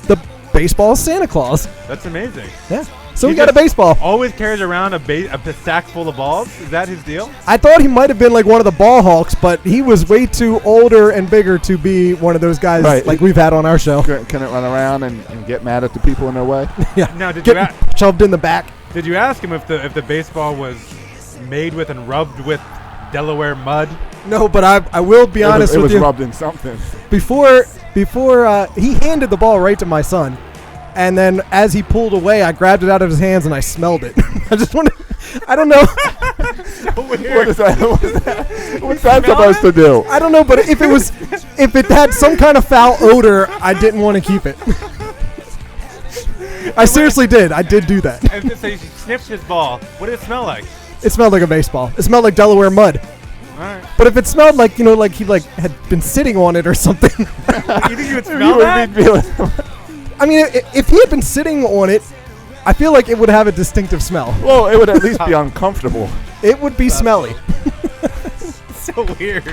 the baseball Santa Claus. That's amazing. Yeah. So He we got a just baseball. Always carries around a sack full of balls. Is that his deal? I thought he might have been like one of the ball hawks, but he was way too older and bigger to be one of those guys Right. like we've had on our show. Can it run around and get mad at the people in their way? Yeah. Now, did Get you shoved in the back. did you ask him if the baseball was made with and rubbed with Delaware mud? No, but I will be honest it with was you. rubbed in something. Before he handed the ball right to my son, and then as he pulled away, I grabbed it out of his hands and I smelled it. I just wanted. I don't know. What is that? What's that supposed to do? I don't know, but if it had some kind of foul odor, I didn't want to keep it. I seriously did. I did do that. And so you sniffed his ball. What did it smell like? It smelled like a baseball. It smelled like Delaware mud. All right. But if it smelled like, like he had been sitting on it or something. You think you would You smell would that? be feeling- I mean, if he had been sitting on it, I feel like it would have a distinctive smell. well, it would at least be uncomfortable. It would be smelly. So weird.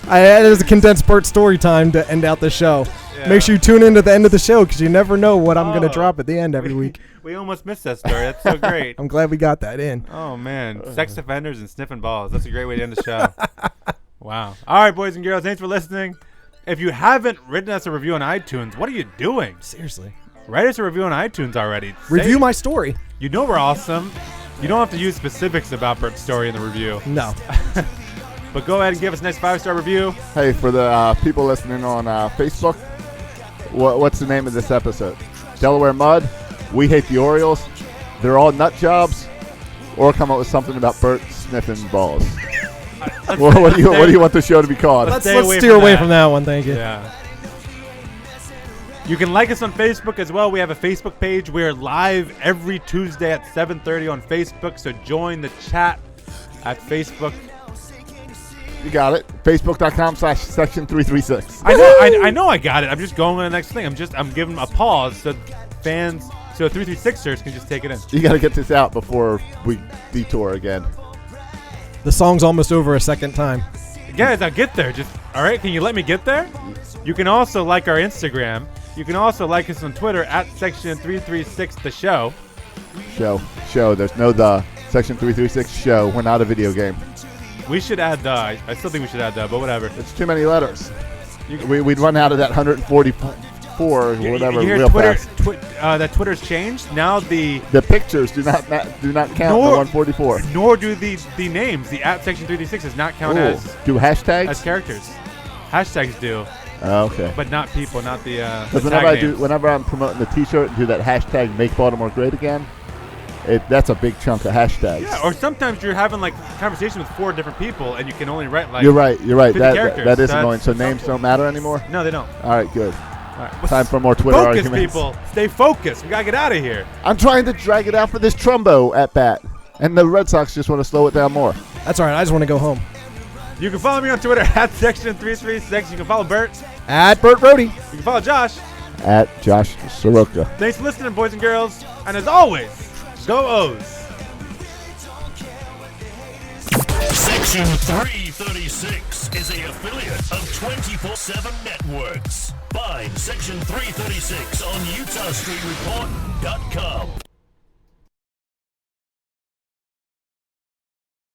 It is a condensed Bert story time to end out the show. Yeah. Make sure you tune in to the end of the show because you never know what I'm going to Oh. drop at the end every week. We almost missed that story. That's so great. I'm glad we got that in. Oh man, sex offenders and sniffing balls. That's a great way to end the show. Wow. All right, boys and girls, thanks for listening. If you haven't written us a review on iTunes, what are you doing? Seriously. Write us a review on iTunes already. Review my story. You know we're awesome. You don't have to use specifics about Bert's story in the review. No. But go ahead and give us a nice 5-star review. Hey, for the people listening on Facebook, what's the name of this episode? Delaware Mud, We Hate the Orioles, They're All Nut Jobs, or come up with something about Bert sniffing balls. Well, what do you want the show to be called? Let's Let's stay away steer from away that. from that one. Thank you. Yeah. You can like us on Facebook as well. We have a Facebook page. We are live every Tuesday at 7:30 on Facebook. So join the chat at Facebook. You got it. Facebook.com/section336. I know I got it. I'm just going to the next thing. I'm giving a pause so fans, so 336ers can just take it in. You got to get this out before we detour again. The song's almost over a second time. Guys, I'll get there. Just all right. Can you let me get there? You can also like our Instagram. You can also like us on Twitter at Section336 The Show. Show. There's no the Section 336 show. We're not a video game. We should add the. I still think we should add the, but whatever. It's too many letters. We'd run out of that 144 or whatever you hear real Twitter, fast. that Twitter's changed. Now the pictures do not count the 144. Nor do the names. The @section 336 does not count as hashtags? characters. Hashtags do. Oh, okay. But not people, not the. Because whenever I'm promoting the T-shirt and do that hashtag Make Baltimore Great Again, that's a big chunk of hashtags. Yeah, or sometimes you're having like conversation with 4 different people and you can only write like. You're right. 50 characters. That is annoying. So names don't matter anymore. No, they don't. All right, good. All right. Time for more Twitter focus, arguments. People, stay focused. We gotta get out of here. I'm trying to drag it out for this Trumbo at bat, and the Red Sox just want to slow it down more. That's all right. I just want to go home. You can follow me on Twitter @section336. You can follow Bert @BertRody. You can follow Josh @Josh Soroka. Thanks for listening, boys and girls. And as always, go O's. Section 336 is a affiliate of 24/7 Networks. Find Section 336 on UtahStreetReport.com.